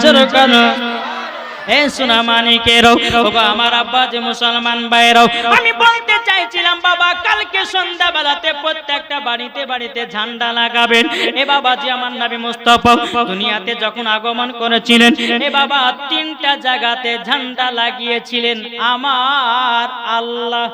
জোরকান এ সোনা মানিকেরও আমার আব্বা যে মুসলমান ভাইরাও আমি বলতে চাইছিলাম বাবা কালকে সন্ধ্যাবেলাতে প্রত্যেকটা বাড়িতে বাড়িতে ঝান্ডা লাগাবেন এ বাবাজি আমার নবী মুস্তাফা দুনিয়াতে যখন আগমন করেছিলেন এ বাবা তিনটা জায়গাতে ঝান্ডা লাগিয়েছিলেন আমার আল্লাহ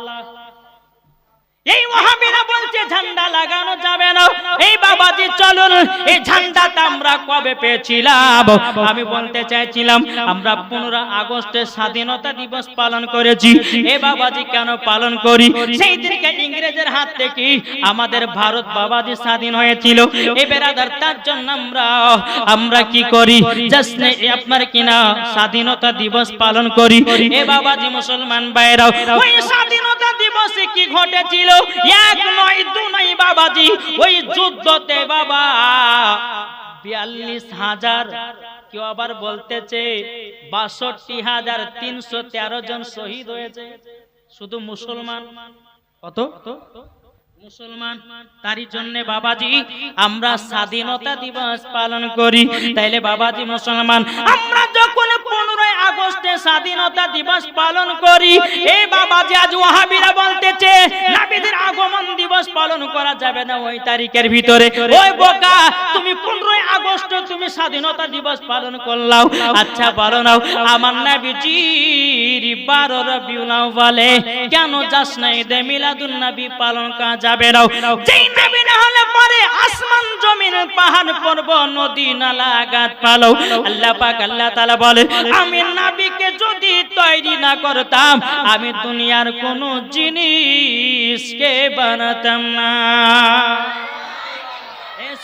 এই ওয়াহাবিরা বলছে ঝান্ডা লাগানো যাবে না এই বাবাজি চলুন এই ঝান্ডাটা আমরা কবে পেয়েছিলাম আমি বলতে চাইছিলাম আমরা 15 আগস্টে স্বাধীনতা দিবস পালন করেছি এই বাবাজি কেন পালন করি সেই দিনকে ইংরেজের হাত থেকে আমাদের ভারত বাবাজি স্বাধীন হয়েছিল এই বেরাদার তার জন্য আমরা কি করি জাস্ট আপনার কিনা স্বাধীনতা দিবস পালন করি এই বাবাজি মুসলমান ভাইরাও ওই স্বাধীনতা দিবসে কি ঘটেছিল এক নয় দু নয় বাবাজি ওই যুদ্ধতে বাবা 42,000 কেউ আবার বলতেছে 62,313 জন শহীদ হয়েছে শুধু মুসলমান কত মুসলমান তারই জন্য বাবাজি আমরা স্বাধীনতা দিবস পালন করি তাইলে বাবাজি মুসলমান আমরা যখন 15 আগস্টে স্বাধীনতা দিবস পালন করি এই বাবাজি আজ ওয়াহাবিরা বলতেছে নবীদের আগমন দিবস পালন করা যাবে না ওই তারিখের ভিতরে ওই বোকা তুমি 15 আগস্ট তুমি স্বাধীনতা দিবস পালন করলাও আচ্ছা বলো নাও আমার নবীজির 12 রবিউল আউয়ালে কেন যাস না ঈদে মিলাদুন নবী পালন করা যাবে না যেই নবী না হলে পরে আসমান জমিন পাহাড় পর্বত নদী নালা গাছ পালো আল্লাহ পাক আল্লাহ তাআলা বলে আমি নবীকে যদি তৈরি না করতাম আমি দুনিয়ার কোন জিনিসকে বানাতাম না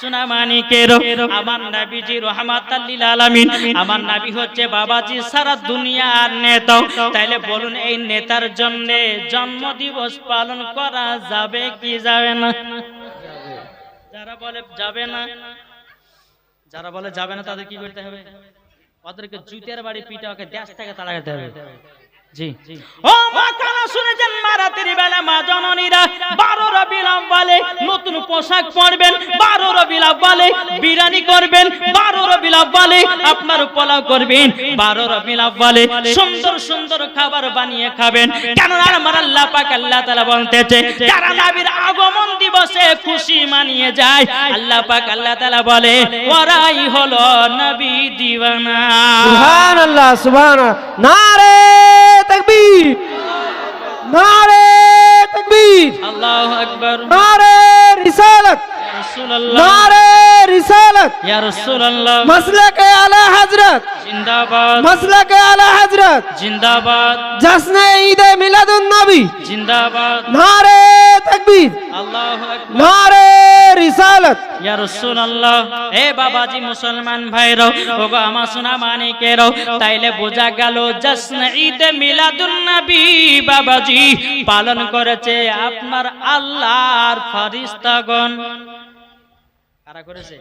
সোনা মানিকেরও আমার নবীজি রাহমাতাল লিল আলামিন আমার নবী হচ্ছে বাবাজি সারা দুনিয়ার নেতা তাইলে বলুন এই নেতার জন্য জন্মদিবস পালন করা যাবে কি যাবে না যারা বলে যাবে না তাদের কি করতে হবে ওদেরকে জুতের বাড়ি পিটা ওকে দেশ থেকে তাড়াতে হবে জি ও মা কানা শুনেছেন মা রাতের বেলা মা জননীরা 12 রবিউল আউয়ালে নতুন পোশাক পরবেন 12 রবিউল আউয়ালে বিরিয়ানি করবেন 12 রবিউল আউয়ালে আপনার পোলাও করবেন 12 রবিউল আউয়ালে সুন্দর সুন্দর খাবার বানিয়ে খাবেন কেন আমার আল্লাহ পাক আল্লাহ তাআলা বলতেছে যারা নবীর আগমন দিবসে খুশি মানিয়ে যায় আল্লাহ পাক আল্লাহ তাআলা বলে ওরাই হলো নবী দিওয়ানা সুবহানাল্লাহ সুবহানাল্লাহ নারে तकबीर नारे तकबीर अल्लाहु अकबर नारे रिसालत या रसूल अल्लाह नारे रिसालत या रसूल अल्लाह मसलक आला हजरत जिंदाबाद मसलक आला हजरत जिंदाबाद जश्न ईद मिलादुन नबी जिंदाबाद नारे तकबीर अल्लाहु अकबर नारे रिसालत या रसूल अल्लाह ए बाबाजी मुसलमान भाईरो ओगो আমার সোনা মানিকেরও তাইলে বোঝা গেল জশ্ন ঈদ মিলাদুন নবী বাবাজি পালন করেছে আপনার আল্লাহর ফেরেশতাগণ কারা করেছে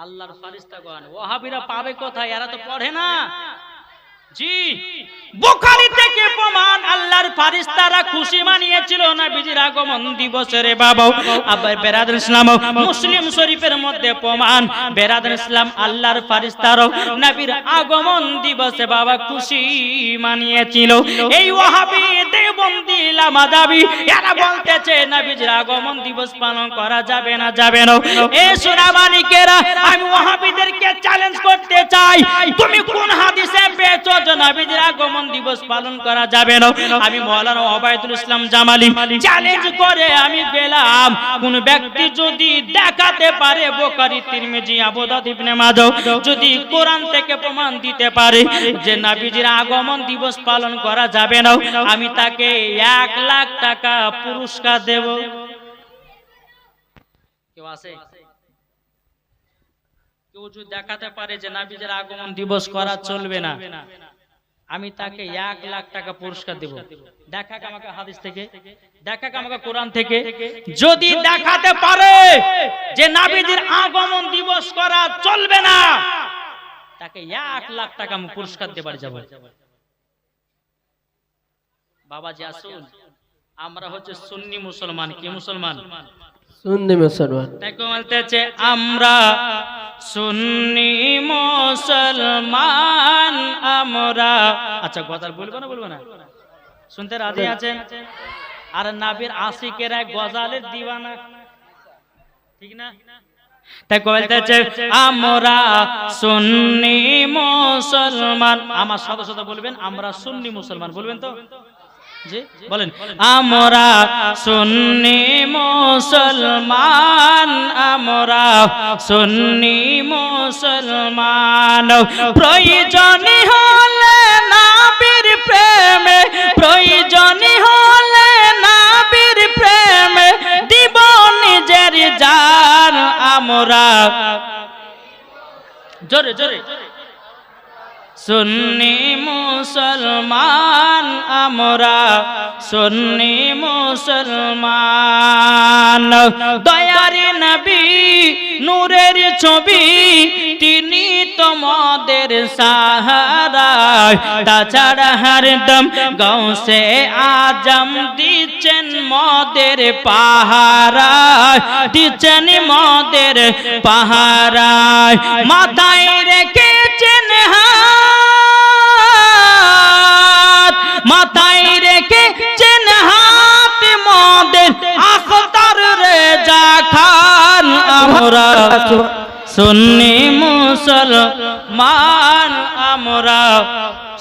আল্লাহর ফেরেশতাগণ ওয়াহাবিরা পাবে কোথায় এরা তো পড়ে না জি বুখারী থেকে প্রমাণ আল্লাহর ফেরেশতারা খুশি মানিয়েছিল নবীজির আগমন দিবসে রে বাবা আবার বেরাদার ইসলাম মুসলিম শরীফের মধ্যে প্রমাণ বেরাদার ইসলাম আল্লাহর ফেরেশতারা নবীর আগমন দিবসে বাবা খুশি মানিয়েছিল এই ওয়াহাবি দেওবন্দি লামাদাবি এরা বলতেছে নবীজির আগমন দিবস পালন করা যাবে না এই সোনা মানিকেরা আমি ওয়াহাবিদেরকে চ্যালেঞ্জ করতে চাই তুমি কোন হাদিসে পেয়েছো নবীজির আগমন দিবস পালন করা যাবে না আমি মাওলানা ওবায়দুল ইসলাম জামালি চ্যালেঞ্জ করে আমি গেলাম কোন ব্যক্তি যদি দেখাতে পারে বুখারী তিরমিজি আবু দাউদ ইবনে মাজাহ যদি কোরআন থেকে প্রমাণ দিতে পারে যে নবীজির আগমন দিবস পালন করা যাবে না আমি তাকে 1 লাখ টাকা পুরস্কার দেব কেউ আছে কেউ যদি দেখাতে পারে যে নবীজির আগমন দিবস করা চলবে না আমি তাকে 1 লাখ টাকা পুরস্কার দেব দেখাক আমাকে হাদিস থেকে দেখাক আমাকে কোরআন থেকে যদি দেখাতে পারে যে নবীজির আগমন দিবস করা চলবে না তাকে 1 লাখ টাকা আমি পুরস্কার দেবার যাব বাবাজি আসুন আমরা হচ্ছে সুন্নি মুসলমান কি মুসলমান সুন্নি মুসলমান। তাই বলতেছে আমরা সুন্নি মুসলমান আমরা। আচ্ছা গজাল বলবো না শুনতে রাজি আছেন? আর নাবির আশিকেরা গজালের দিওয়ানা, ঠিক না? তাই বলতেছে আমরা সুন্নি মুসলমান। আমার সাথে সাথে বলবেন আমরা সুন্নি মুসলমান, বলবেন তো? জি বলেন। আমরা সুন্নি মুসলমান আমরা সুন্নি মুসলমান। প্রয়োজন হলে নবীর প্রেমে, প্রয়োজন হলে নবীর প্রেমে দিব নিজের জান আমরা। জোরে জোরে। সুন্নি মুসলমান আমরা সুন্নি মুসলমান। দয়ার নবী নূরের ছবি, তিনি তোমাদের সাহারা। তাছাড়া হরদম গাউসে আজম দিচ্ছেন মদের পাহারা, দিচ্ছেন মদের পাহারা। মাথায় রেখেছেন মাথায় রেখেছেন হাত মদের আখতার রেজা খান। আমরা সুন্নি মুসলমান আমরা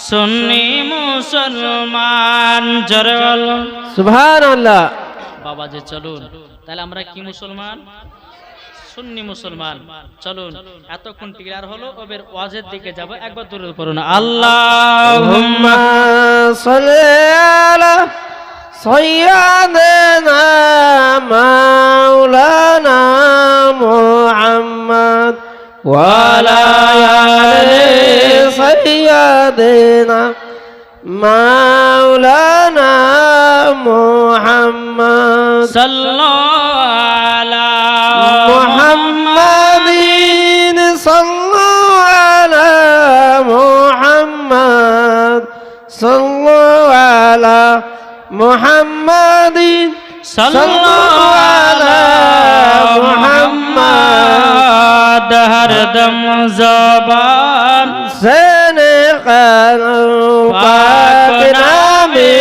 সুন্নি মুসলমান। জোরে বলো সুবহানাল্লাহ। বাবা যে চলুন, তাহলে আমরা কি মুসলমান? সুন্নি মুসলমান। চলুন এতক্ষণ ক্লিয়ার হলো, ওবের ওয়াজের দিকে যাব। একবার দূরে পড়ুন আল্লাহুম্মা সাল্লি আলা সাইয়্যিদিনা মাওলানা মুহাম্মদ ওয়া আলা আলি সাইয়্যিদিনা মাওলানা মুহাম্মদ সাল্লাল্লাহু আলা মুহাম্মাদিন সাল্লাল্লাহু আলা মুহাম্মদ সাল্লাল্লাহু আলা মুহাম্মাদিন সাল্লাল্লাহু আলা মুহাম্মদ। হরদম জবান সে নিকালো পাক নামে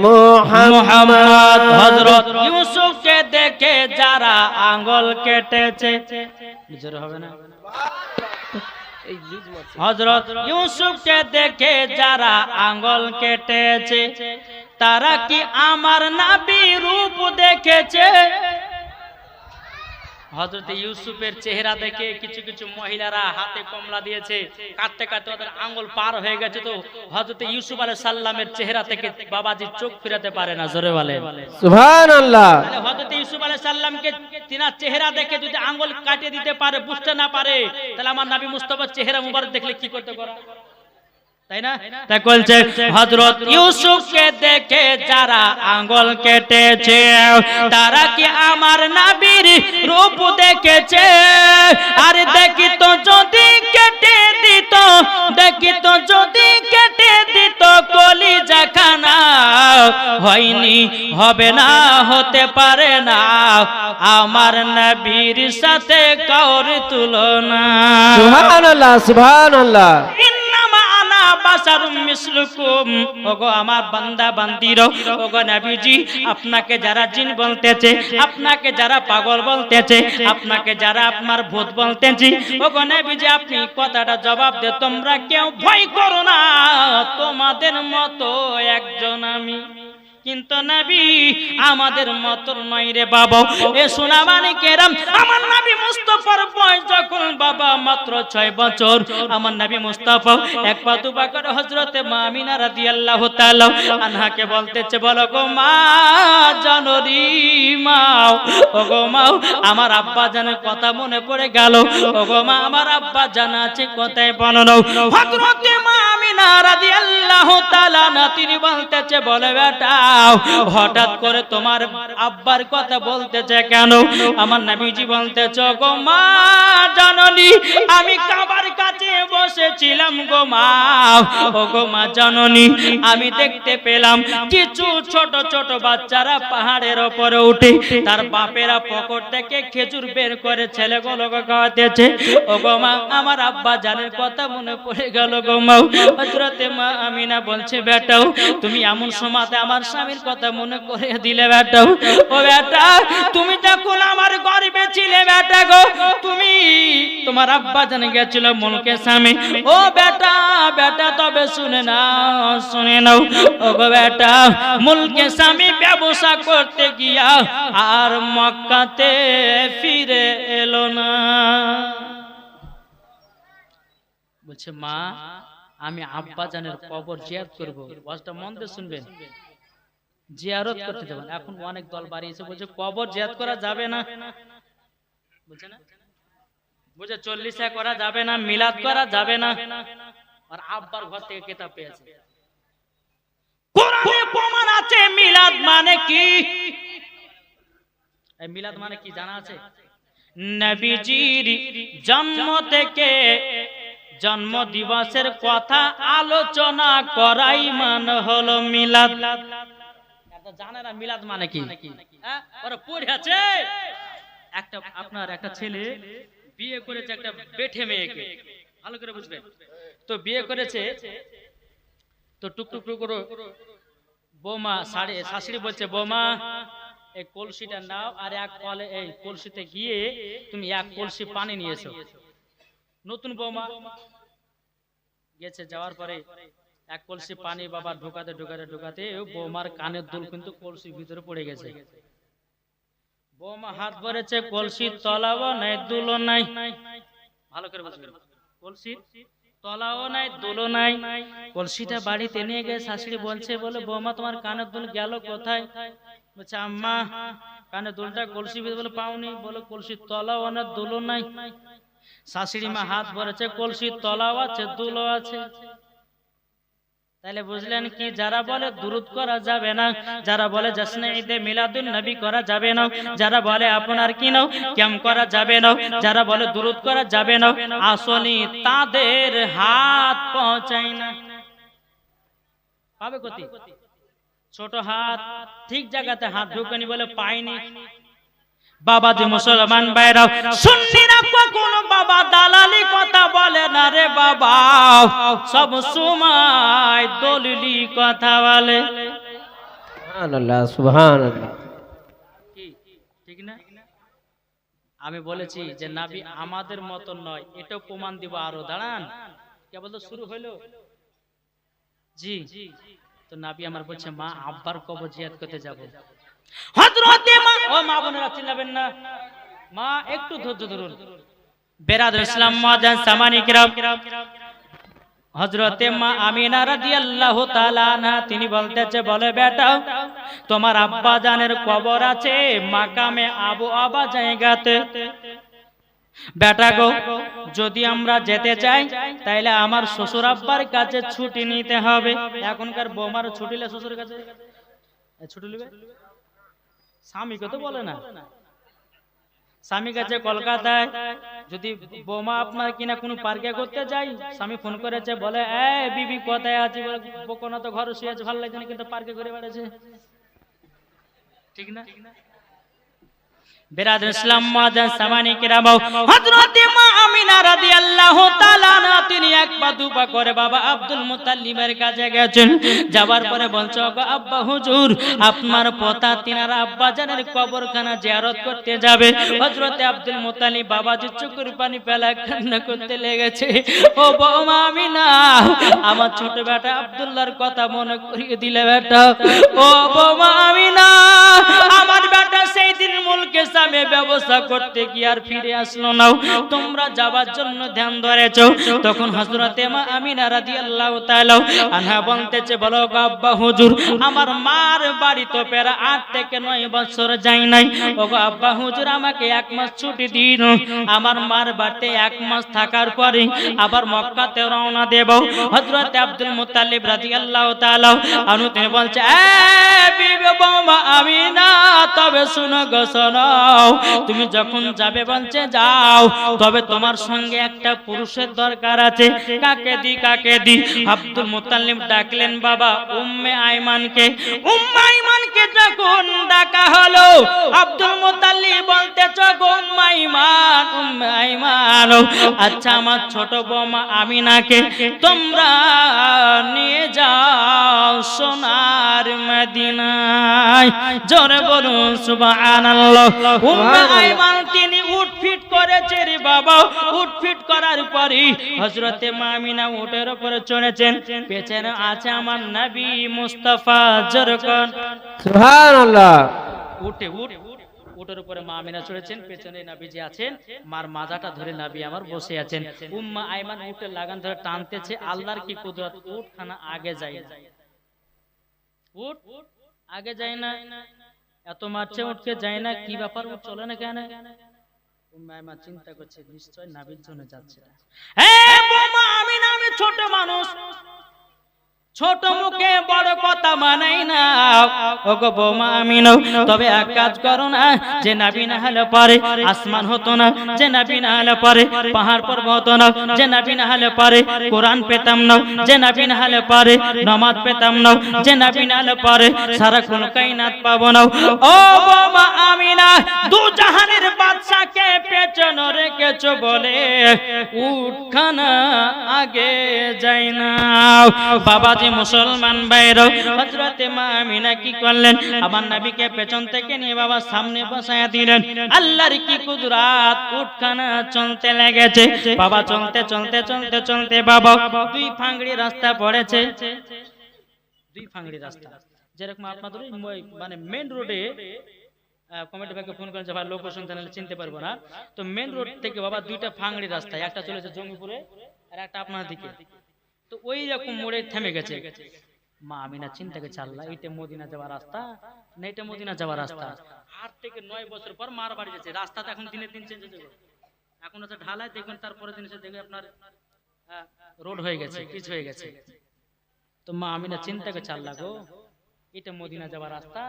মুহাম্মদ। হযরত ইউসুফকে দেখে যারা আঙ্গুল কেটেছে, নিজের হবে না? হযরত ইউসুফকে দেখে যারা আঙ্গুল কেটেছে, তারা কি আমার নবী রূপ দেখেছে? হযরত ইউসুফের চেহারা দেখে কিছু কিছু মহিলারা হাতে কমলা দিয়েছে, কাটতে কাটতে ওদের আঙ্গুল পার হয়ে গেছে। তো হযরত ইউসুফ আলাইহিস সালামের চেহারা থেকে বাবাজি চোখ ফিরাতে পারে না। জোরে বলে সুবহানাল্লাহ। তাহলে হযরত ইউসুফ আলাইহিস সালামকে তিনার চেহারা দেখে যদি আঙ্গুল কাটিয়ে দিতে পারে, বুঝতে না পারে, তাহলে আমার নবী মুস্তাফার চেহারা মুবারক দেখলে কি করতে পারে? তাই না? তাই বলছে হযরত ইউসুফকে দেখে যারা আঙ্গুল কেটেছে, তারা কি আমার নবীর রূপ দেখেছে? আর দেখিত যদি কেটে দিত, দেখিত যদি কেটে দিত কলিজা খানা, হয়নি হবে না, হতে পারে না আমার নবীর সাথে কাউর তুলনা। সুবহানাল্লাহ সুবহানাল্লাহ। বাশারুম মিসলুকুম। ওগো আমার বান্দা বান্দিরো, ওগো নবীজি আপনাকে যারা জিন বলতেছে, আপনাকে যারা পাগল বলতেছে, আপনাকে যারা আপনার ভূত বলতেছে, ওগো নবীজি আপনি কথাটা জবাব দে, তোমরা কেউ ভয় করো না, তোমাদের মতো একজন আমি। কিন্তু নবী আমাদের মতন নয় রে বাবা। এ সোনা মানিকেরাম, আমার নবী মুস্তাফার বয়স যখন বাবা মাত্র 6 বছর, আমার নবী মুস্তাফা এক পা দুপা করে হযরতে মা আমিনা রাদিয়াল্লাহু তাআলা আনহাকে বলতেছে, বলো গো মা জানরি মা, ও গো মা আমার আব্বা জানের কথা মনে পড়ে গেল, ও গো মা আমার আব্বা জানা আছে কোথায় বলো না। হযরতে মা আমিনা রাদিয়াল্লাহু তাআলা না তিনি বলতেছে, বলে বেটা হঠাৎ করে তোমার আব্বার কথা বলতেছে কেন? আমার নবীজি বলতেছে, গো মা জাননি আমি কাবার কাছে বসে বসেছিলাম গো মা, ও গো মা জননী, আমি দেখতে পেলাম কিছু ছোট ছোট বাচ্চারা পাহাড়ের ওপরে উঠে তার বাপেরা পকেট থেকে খেজুর বের করে ছেলেগুলোকে খাওয়াতেছে। ও গো মা, আমার আব্বা জানের কথা মনে পড়ে গেল গো মা। হযরতে মা আমিনা বলছে, বেটাও তুমি এমন সময়তে আমার স্বামীর কথা মনে করে দিলে বেটাও। ও বেটা, তুমি যখন আমার গর্বে ছিলে বেটা গো, তুমি তোমার আব্বা জানে গেছিল মুলকে স্বামী। ও বেটা, বেটা তবে শুনে নাও, শুনে নাও। ও গো বেটা, মুলকে স্বামী ব্যবসা করতে গিয়া আর মক্কাতে ফিরে এলো না। বলছে মা, আমি আব্বা জানের কবর জিয়ারত করব। ওয়াজটা মন দিয়ে শুনবেন, জিয়ারত করতে যাবেন। এখন অনেক দল বাড়িয়েছে, বলছে কবর জিয়ারত করা যাবে না, বুঝছে না, বুঝে 40 করা যাবে না, মিলাদ করা যাবে না। আর আব্বার ঘর থেকে কিতাব পেয়েছে, কোরআনে প্রমাণ আছে মিলাদ মানে কি। এই মিলাদ মানে কি জানা আছে? নবীজির জন্ম থেকে জন্ম দিবসের কথা আলোচনা করাই মানে হলো মিলাদ। এটা জানে না মিলাদ মানে কি? হ্যাঁ, ওরা পড়ে আছে। একটা আপনার একটা ছেলে বিয়ে করেছে একটা বেঠে মেয়েকে, ভালো করে বুঝবেন তো। বিয়ে করেছে তো টুকটুক করে বৌমা শাশুড়ি বলছে, বৌমা এই কলসিটা নাও, আর এক কলে এই কলসিতে গিয়ে তুমি এক কলসি পানি নিয়ে এসো। নতুন বৌমা গেছে, যাওয়ার পরে এক কলসি পানি বাবা ঢোকাতে ঢোকাতে ঢোকাতে বৌমার কানের দুল কিন্তু কলসির ভিতরে পড়ে গেছে। বৌমা হাত ভরেছে, কলসির তলাও নাই দুলও নাই। ভালো করে বুঝবেন, কলসির তলাও নাই দুলও নাই। কলসিটা বাড়িতে নিয়ে গিয়ে শাশুড়ি বলছে, বলে বৌমা তোমার কানের দুল গেল কোথায়? বলছে আম্মা কানের দুলটা কলসির ভিতরে বলে পাওনি। বলে কলসির তলাও না দুলও নাই। শাশুড়ি মা হাত ভরেছে, কলসির তলাও আছে দুলও আছে। তাহলে বুঝলেন কি, যারা বলে দুরূদ করা যাবে না, যারা বলে জশ্নে ঈদে মিলাদুন নবী করা যাবে না, যারা বলে আপনার কি নাও ক্যাম করা যাবে না, যারা বলে দুরূদ করা যাবে না, আসলে তাদের হাত পৌঁছায় না। পাবে কোথায়? ছোট হাত ঠিক জায়গাতে হাত ঢুকেনি বলে পাইনি। বাবা যে মুসলমান ভাইরা সুন্নিরা কখনো বাবা দালালি কথা বলে না রে বাবা, সব সময় দলিলি কথা বলে। সুবহানাল্লাহ, সুবহানাল্লাহ। কি ঠিক না? আমি বলেছি যে নবী আমাদের মতন নয়, এটাও প্রমাণ দিব আরো। দাঁড়ান, কেবল তো শুরু হলো। জি, তো নবী আমার বলছে, মা আব্বার কবর জিয়ারত করতে যাব। হযরতে মা, ও মা বোনেরা চিল্লাবেন না, মা একটু ধৈর্য ধরুন। বেরাদর ইসলাম মুআজ্জান সামানি কিরাম, হযরতে মা আমিনা রাদিয়াল্লাহু তাআলা আনহা তিনি বলতেছে, বলে বেটা তোমার আব্বা জানের কবর আছে মাকামে আবু আবা জায়গাতে। বেটা গো, যদি আমরা যেতে চাই তাইলে আমার শ্বশুর আব্বার কাছে ছুটি নিতে হবে। এখনকার বৌমার ছুটিলে শ্বশুর কাছে ছুটি নেবে, স্বামীকে তো বলে না। স্বামী কাছে কলকাতায় যদি বৌমা আপনার কিনা কোনো পার্কে করতে যাই, স্বামী ফোন করেছে, বলে এ বিবি কোথায় আছে? বকনা তো ঘরে শুয়ে আছে, ভালো লাগছে না, কিন্তু পার্কে ঘুরে বেড়াচ্ছে। ঠিক না? বেরাদর ইসলাম মুআজ্জান সামানি কিরাম, হযরতে মা আমিনা রাদিয়াল্লাহু তাআলা আনহা তিনি এক পা দুপা করে বাবা আব্দুল মুত্তালিবের কাছে গেছেন। যাবার পরে বলছে, ওগো আব্বা হুজুর, আপনার পোতা তিনারা আব্বা জানের কবরখানা জিয়ারত করতে যাবে। হযরতে আব্দুল মুত্তালিব বাবাজি চোখের পানি ফেলা কান্না করতে লেগেছে। ও বৌমা আমিনা, আমার ছোট বেটা আব্দুল্লাহর কথা মনে করিয়ে দিলে বেটা। ও বৌমা আমিনা, আমার বেটা সেই দিন মুলকে সামে ব্যবসা করতে গিয়ে আর ফিরে আসলো না, তোমরা যাবার জন্য ধ্যান ধরেছো। তখন হযরতে মা আমিনা রাদিয়াল্লাহু তাআলা আনহা বলতেছে, বলো আব্বা হুজুর, আমার মার বাড়ি তো প্রায় 8 থেকে 9 বছর যাই নাই। ওগো আব্বা হুজুর, আমাকে 1 মাস ছুটি দিন, আমার মার বাড়িতে 1 মাস থাকার পরে আবার মক্কাতে রওনা দেব। হযরতে আব্দুল মুত্তালিব রাদিয়াল্লাহু তাআলা আনহু তিনি বলছে, এ বিবি বৌমা আমিনা, তবে শুনো গো শোনো, লও, তুমি যখন যাবে বলছে যাও, তবে তোমার সঙ্গে একটা পুরুষের দরকার আছে। কাকে দি? আব্দুল মুত্তালিব ডাকলেন বাবা উম্মে আইমানকে। উম্মে আইমানকে যখন ডাকা হলো, আব্দুল মুত্তালিব বলতেছে গো উম্মে আইমান, আচ্ছা আমার ছোট বৌমা আমিনাকে তোমরা নিয়ে যাও সোনার মদিনায়। জোরে বলুন সুবহানাল্লাহ। উম্মে আইমান তিনি উঠফিট করেছে রে বাবা, উঠফিট করার পরই হযরতে মা আমিনা উটের উপরে চড়েছেন, পেছনে আছে আমার নবী মুস্তাফা। জোরে কোন সুবহানাল্লাহ। উটের উপরে মা আমিনা চড়েছেন, পেছনে নবীজি আছেন, মার মাজাটা ধরে নবী আমার বসে আছেন। উম্মে আইমান উটের লাগান ধরে টানতেছে। আল্লাহর কি কুদরত, উটখানা আগে যায় না, উট আগে যায় না, এত মারছে উঠকে যায় না, কি ব্যাপার উট চলে না কেন? উম্মে আইমান চিন্তা করছে নিশ্চয় নবীর জন্য যাচ্ছে। আমি ছোট মানুষ, ছোট মুখে বড় কথা মানাই না। ওগো বৌমা আমিনা, তবে এক কাজ করো না, যে নবী না হলে পারে আসমান হতো না, যে নবী না হলে পারে পাহাড় পর্বত হতো না, যে নবী না হলে পারে কোরআন পেতাম না, যে নবী না হলে পারে নামাজ পেতাম না, যে নবী না হলে পারে সারা কুল কায়নাত পাবো না। ও বৌমা আমিনা, দু জাহানের বাদশাকে পেছনে রেখেছো বলে উটখানা আগে যায় না। বাবাজি মুসলমান ভাইরা, হযরতে মা আমিনা কি করলেন, আমার নবীকে পেছন থেকে নিয়ে বাবা সামনে বসায়া দিলেন। আল্লাহর কি কুদরত, উটখানা চলতে লেগেছে বাবা। চলতে চলতে চলতে চলতে বাবা দুই ফাংড়ি রাস্তা পড়েছে, দুই ফাংড়ি রাস্তা। যেরকম আপনাদের মানে মেন রোডে কমিটি ভাইকে ফোন করেন যে ভাই লোকেশন জানালে চিনতে পারবো না, তো মেন রোড থেকে বাবা দুইটা ফাংড়ি রাস্তা, একটা চলেছে জঙ্গিপুরে আর একটা আপনার দিকে। তো ওই রকম মোড়ে থেমে গেছে। মা আমিনা চিন্তা করে চাল্লা, এইটা মদিনা যাওয়ার রাস্তা না, এটা মদিনা যাওয়ার রাস্তা। 8 থেকে 9 বছর পর মার বাড়ি যাচ্ছে, রাস্তাটা এখন দিনের দিন চেঞ্জ হয়ে যাবে। এখন হচ্ছে ঢালাই, দেখবেন তারপরে দিন এসে দেখবে আপনার রোড হয়ে গেছে, পিচ হয়ে গেছে। তো মা আমিনা চিন্তা করে চাল্লা গো, এটা মদিনা যাওয়ার রাস্তা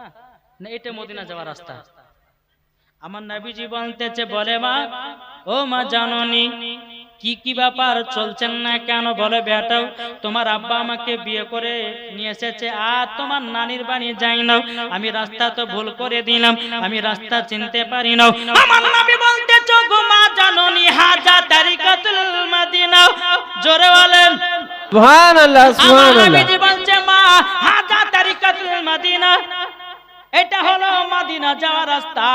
না, এটা মদিনা যাওয়ার রাস্তা। আমার নবীজি বলতেছে, বলে মা ও মা জাননি কি কি ব্যাপার, চলছেন না কেন? বলে বেটাও তোমার আব্বা আমাকে বিয়ে করে নিয়ে এসেছে, আর তোমার নানির বাড়ি যাই না, আমি রাস্তা তো ভুল করে দিলাম, আমি রাস্তা চিনতে পারি না। আমার নবী বলতেছে গো মা জাননি হাজা তারিকাতুল মদিনা। জোরে বলেন সুবহানাল্লাহ সুবহানাল্লাহ। নবীজি বলছে মা হাজা তারিকাতুল মদিনা, এটা হলো মদিনা যাওয়ার রাস্তা।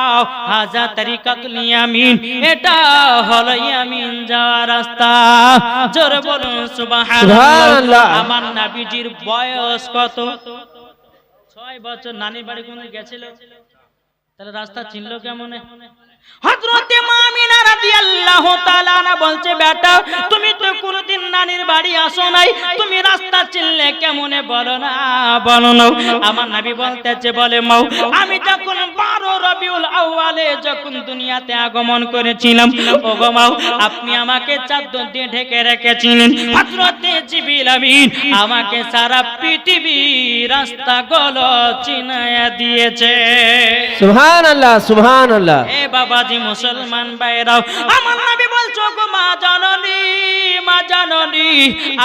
হাজা তারিকাতুল ইয়ামিন, এটা হলো ইয়ামিন যাওয়ার রাস্তা। জোরে বলুন সুবহানাল্লাহ। আমার নবীজির বয়স কত? 6 বছর। নানির বাড়ি কোন গেছিল, তাহলে রাস্তা চিনলো কেমন? হযরতে মা আমিনা রাদিয়াল্লাহু তাআলা আনহা বলছে, বেটা তুমি তো কোনদিন নানির বাড়ি আসো নাই, তুমি রাস্তা চিনলে কেমনে? বলো না, বলো না। আমার নবী বলতেছে, বলে মাও আমি যখন 12 রবিউল আউয়ালে যখন দুনিয়াতে আগমন করেছিলাম, ওগো মাও আপনি আমাকে চাদর দিয়ে ঢেকে রেখেছিলেন। হযরতে জিবরিল আমিন আমাকে সারা পৃথিবী রাস্তা গুলো চিনায়া দিয়েছে। সুবহানাল্লাহ সুবহানাল্লাহ। এ বাবাজি মুসলমান ভাইরাও, আমার নবী বলছো গো মা জাননী, মা জাননী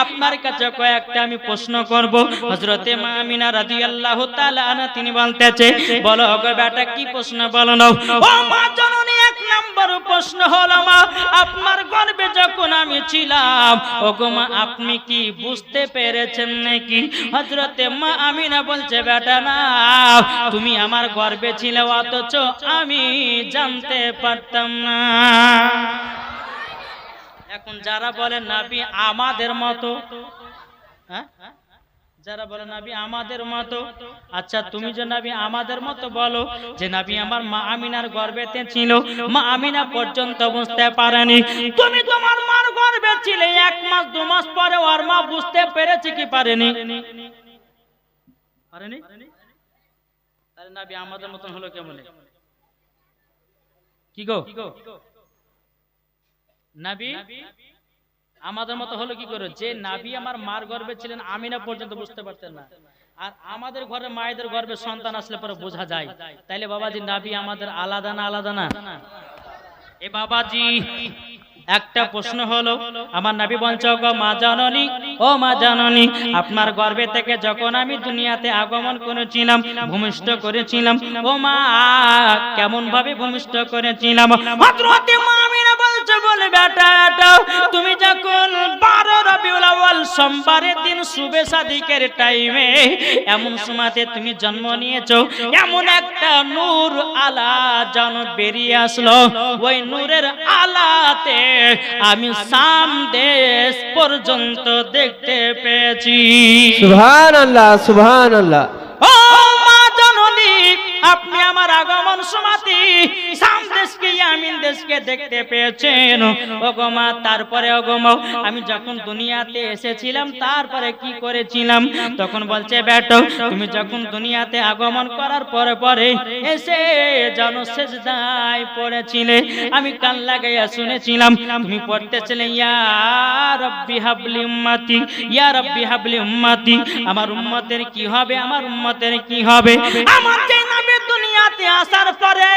আপনার কাছে কয়েকটা আমি প্রশ্ন করব। হযরতে মা আমিনা রাদিয়াল্লাহু তাআলা আনহা তিনি বলতেছে, বলো গো বেটা কি প্রশ্ন বলো না। ও মা জাননী, 1 নম্বর প্রশ্ন হলো মা আপনার গর্ভে যখন আমি ছিলাম, ও গো মা আপনি কি বুঝতে পেরেছেন নাকি? হযরতে মা আমিনা বলছে, বেটা না, তুমি আমার গর্ভে ছিলে অথচ আমি জানতে পারতাম না। এখন যারা বলে নবী আমাদের মতো, হ্যাঁ যারা বলে নবী আমাদের মতো, আচ্ছা তুমি যে নবী আমাদের মতো বলো, যে নবী আমার মা আমিনার গর্ভেতে ছিল, মা আমিনা পর্যন্ত বুঝতে পারেনি, তুমি তোমার মার গর্ভে ছিলে 1 মাস 2 মাস পরে ওর মা বুঝতে পেরেছে কি পারেনি? পারেনি? তাহলে নবী আমাদের মতন হলো কেমনে? কি গো, নবী আমাদের মতো হলো কি করে? যে নবী আমার মার গর্ভে ছিলেন আমিনা পর্যন্ত বুঝতে পারতেন না, আর আমাদের ঘরে মায়েদের গর্ভে সন্তান আসলে পরে বোঝা যায়। তাইলে বাবাজি নাবি আমাদের আলাদা না আলাদা না? এ বাবাজি একটা প্রশ্ন হলো, আমার নবী বলছে গো মা জননী, ও মা জননী, আপনার গর্ভে থেকে যখন আমি দুনিয়াতে আগমন করেছিলাম, ভূমিষ্ঠ করেছিলাম, ও মা কেমন ভাবে ভূমিষ্ঠ করেছিলাম? হযরতে মা আমিনা বলছে, বলে বেটা তুমি যখন 12 রবিউল আউয়াল সোমবারের দিন সুবে সাদিকের টাইমে এমন সময়তে তুমি জন্ম নিয়েছো, এমন একটা নূর আলা যেন বেরিয়ে আসলো, ওই নূরের আলাতে আমি শাম দেশ পর্যন্ত দেখতে পেয়েছি। সুবহানাল্লাহ সুবহানাল্লাহ। ও মা জননী, আপনি আমার আগমন সমাতি শাম দেশকে, ইয়ামিন দেশকে দেখতে পেয়েছেন। ওগো মা, তারপরে ওগো মা, আমি যখন দুনিয়াতে এসেছিলাম তারপরে কি করেছিলাম? তখন বলছে বেটা তুমি যখন দুনিয়াতে আগমন করার পরে পরে এসে যেন সেজদায় পড়েছিলে, আমি কান লাগাইয়া শুনেছিলাম তুমি পড়তেছিলে ইয়া রাব্বি হাবলি উম্মতি, ইয়া রাব্বি হাবলি উম্মতি, আমার উম্মতের কি হবে, আমার উম্মতের কি হবে? আমার যে নবী দুনিয়াতে আসার পরে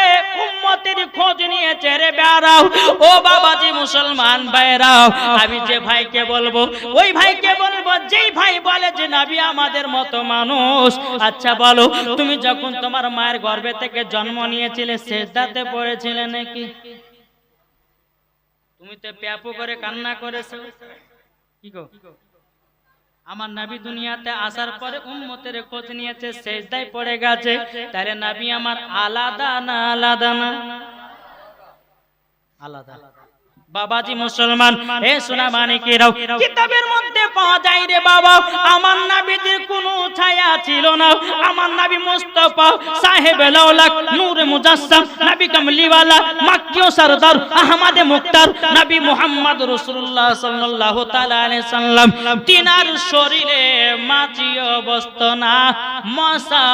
উম্মতের খোঁজ নিয়ে চেরে বেড়াও। ও বাবাজি মুসলমান ভাইরাও, আমি যে ভাইকে বলবো ওই ভাইকে বলবো যেই ভাই বলে যে নবী আমাদের মতো মানুষ। আচ্ছা বলো, তুমি যখন তোমার মায়ের গর্ভে থেকে জন্ম নিয়েছিলে সেজদাতে পড়েছিলে নাকি? তুমি তো প্যাপো করে কান্না করেছো। কি গো, আমার নবী দুনিয়াতে আসার পরে উম্মতের খোঁজ নিয়েছে, সেজদায় পড়ে গেছে, তাহলে নবী আমার আলাদা না আলাদা না? আলাদা। বাবাজি মুসলমান, এ সোনা মানিকেরাও, কিতাবের মধ্যে পাওয়া যায় রে বাবা, আমার নবীর কোনো ছায়া ছিল না। আমার নবী মুস্তাফা সাহেবে লাউলাক নূরে মুজাসসাম, নবী কামলিওয়ালা মাক্কিও সরদার আহমদে মুক্তার নবী মুহাম্মদ রাসূলুল্লাহ সাল্লাল্লাহু তাআলা আলাইহি সাল্লাম, তিনার শরীরে মাছিও বসতো না, মশা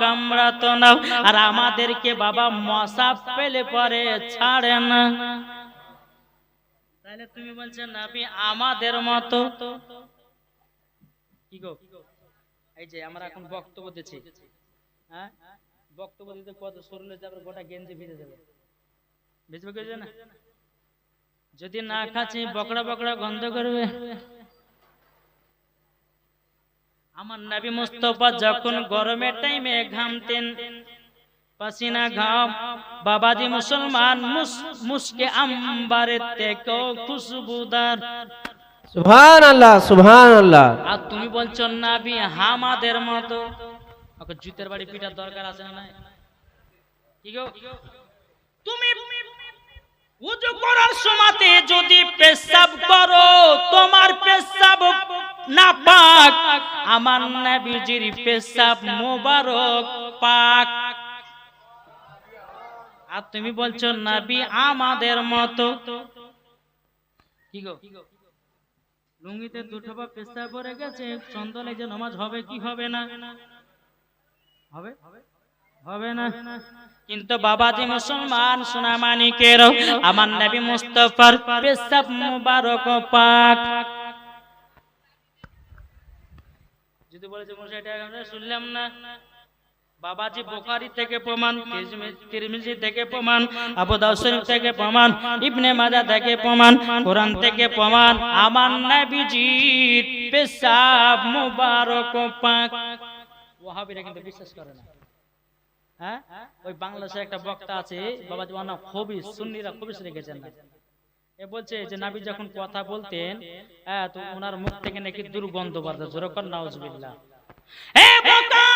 কামড়াতো না। আর আমাদেরকে বাবা মশা পেলে পরে ছাড়ে না। তাহলে তুমি বলছো নবী আমাদের মতো। কি গো, এই যে আমরা এখন বক্তব্য দিচ্ছি, হ্যাঁ বক্তব্য দিতে কত শরীরে যাবে, গোটা গেঞ্জি ভিজে যাবে, ভিজবে কি না? যদি না খাচ্ছি বকড়া বকড়া গন্ধ করবে। আমার নবী মুস্তাফা যখন গরমের টাইমে ঘামতেন, পাসিনা ঘাম, বাবাজি মুসলমান মুস্কে আম্বারের থেকেও খুশবুদার। সুবহানাল্লাহ সুবহানাল্লাহ। আর তুমি বলছো নবী আমাদের মতো। ওকে জুতের বাড়ি পিটার দরকার আছে না? কি গো, তুমি ওযু করার সময়তে যদি পেশাব করো, তোমার পেশাব না পাক, আমার নবীজির পেশাব মোবারক পাক। আর তুমি বলছো নবী আমাদের মতো। কি গো, লুঙ্গিতে দুটো বা পেশাব পড়ে গেছে, সন্ধ্যালে যে নামাজ হবে কি হবে না? হবে, হবে না। কিন্তু বাবাজি মুসলমান সোনা মানিকের, আমার নবী মুস্তাফার পেশাব মুবারক পাক। যদি বলে যে মশাইটা আমরা শুনলাম না, বাবাজি বুখারী থেকে প্রমাণ, তিরমিজি থেকে প্রমাণ, আবু দাউদ শরীফ থেকে প্রমাণ, ইবনে মাজাহ থেকে প্রমাণ, কোরআন থেকে প্রমাণ, আমার নবীজির পেশাব মুবারক পাক। ওয়াহাবিরা কিন্তু বিশ্বাস করে না। হ্যাঁ, ওই বাংলাদেশে একটা বক্তা আছে বাবাজি, ওর নাম খবিস, সুন্নিরা খবিস রেখেছেন না। এ বলছে যে নবী যখন কথা বলতেন, তো ওনার মুখ থেকে নাকি দুর্গন্ধ বাড়তো। জোরে কর নাউজুবিল্লাহ। হে বোকা,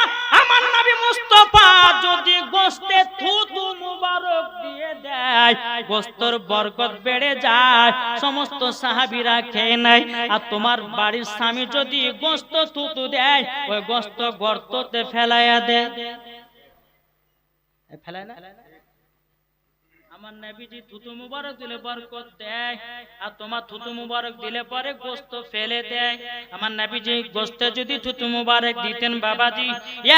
আমার নবী মুস্তাফা যদি গোশতে থুতু মুবারক দিয়ে দেয়, গোশতের বরকত বেড়ে যায়, সমস্ত সাহাবীরা খেয়ে নেয়। আর তোমার বাড়ির স্বামী যদি গোশত থুতু দেয়, ওই গোশত গর্ততে ফেলাইয়া দেয়, ফেলায় না? আমার নবীজি থুতু মুবারক দিলে বরকত দেয়, আর তোমার থুতু মুবারক দিলে পরে গোশত ফেলে দেয়। আমার নবীজি গোশতে যদি থুতু মুবারক দিতেন বাবাজি,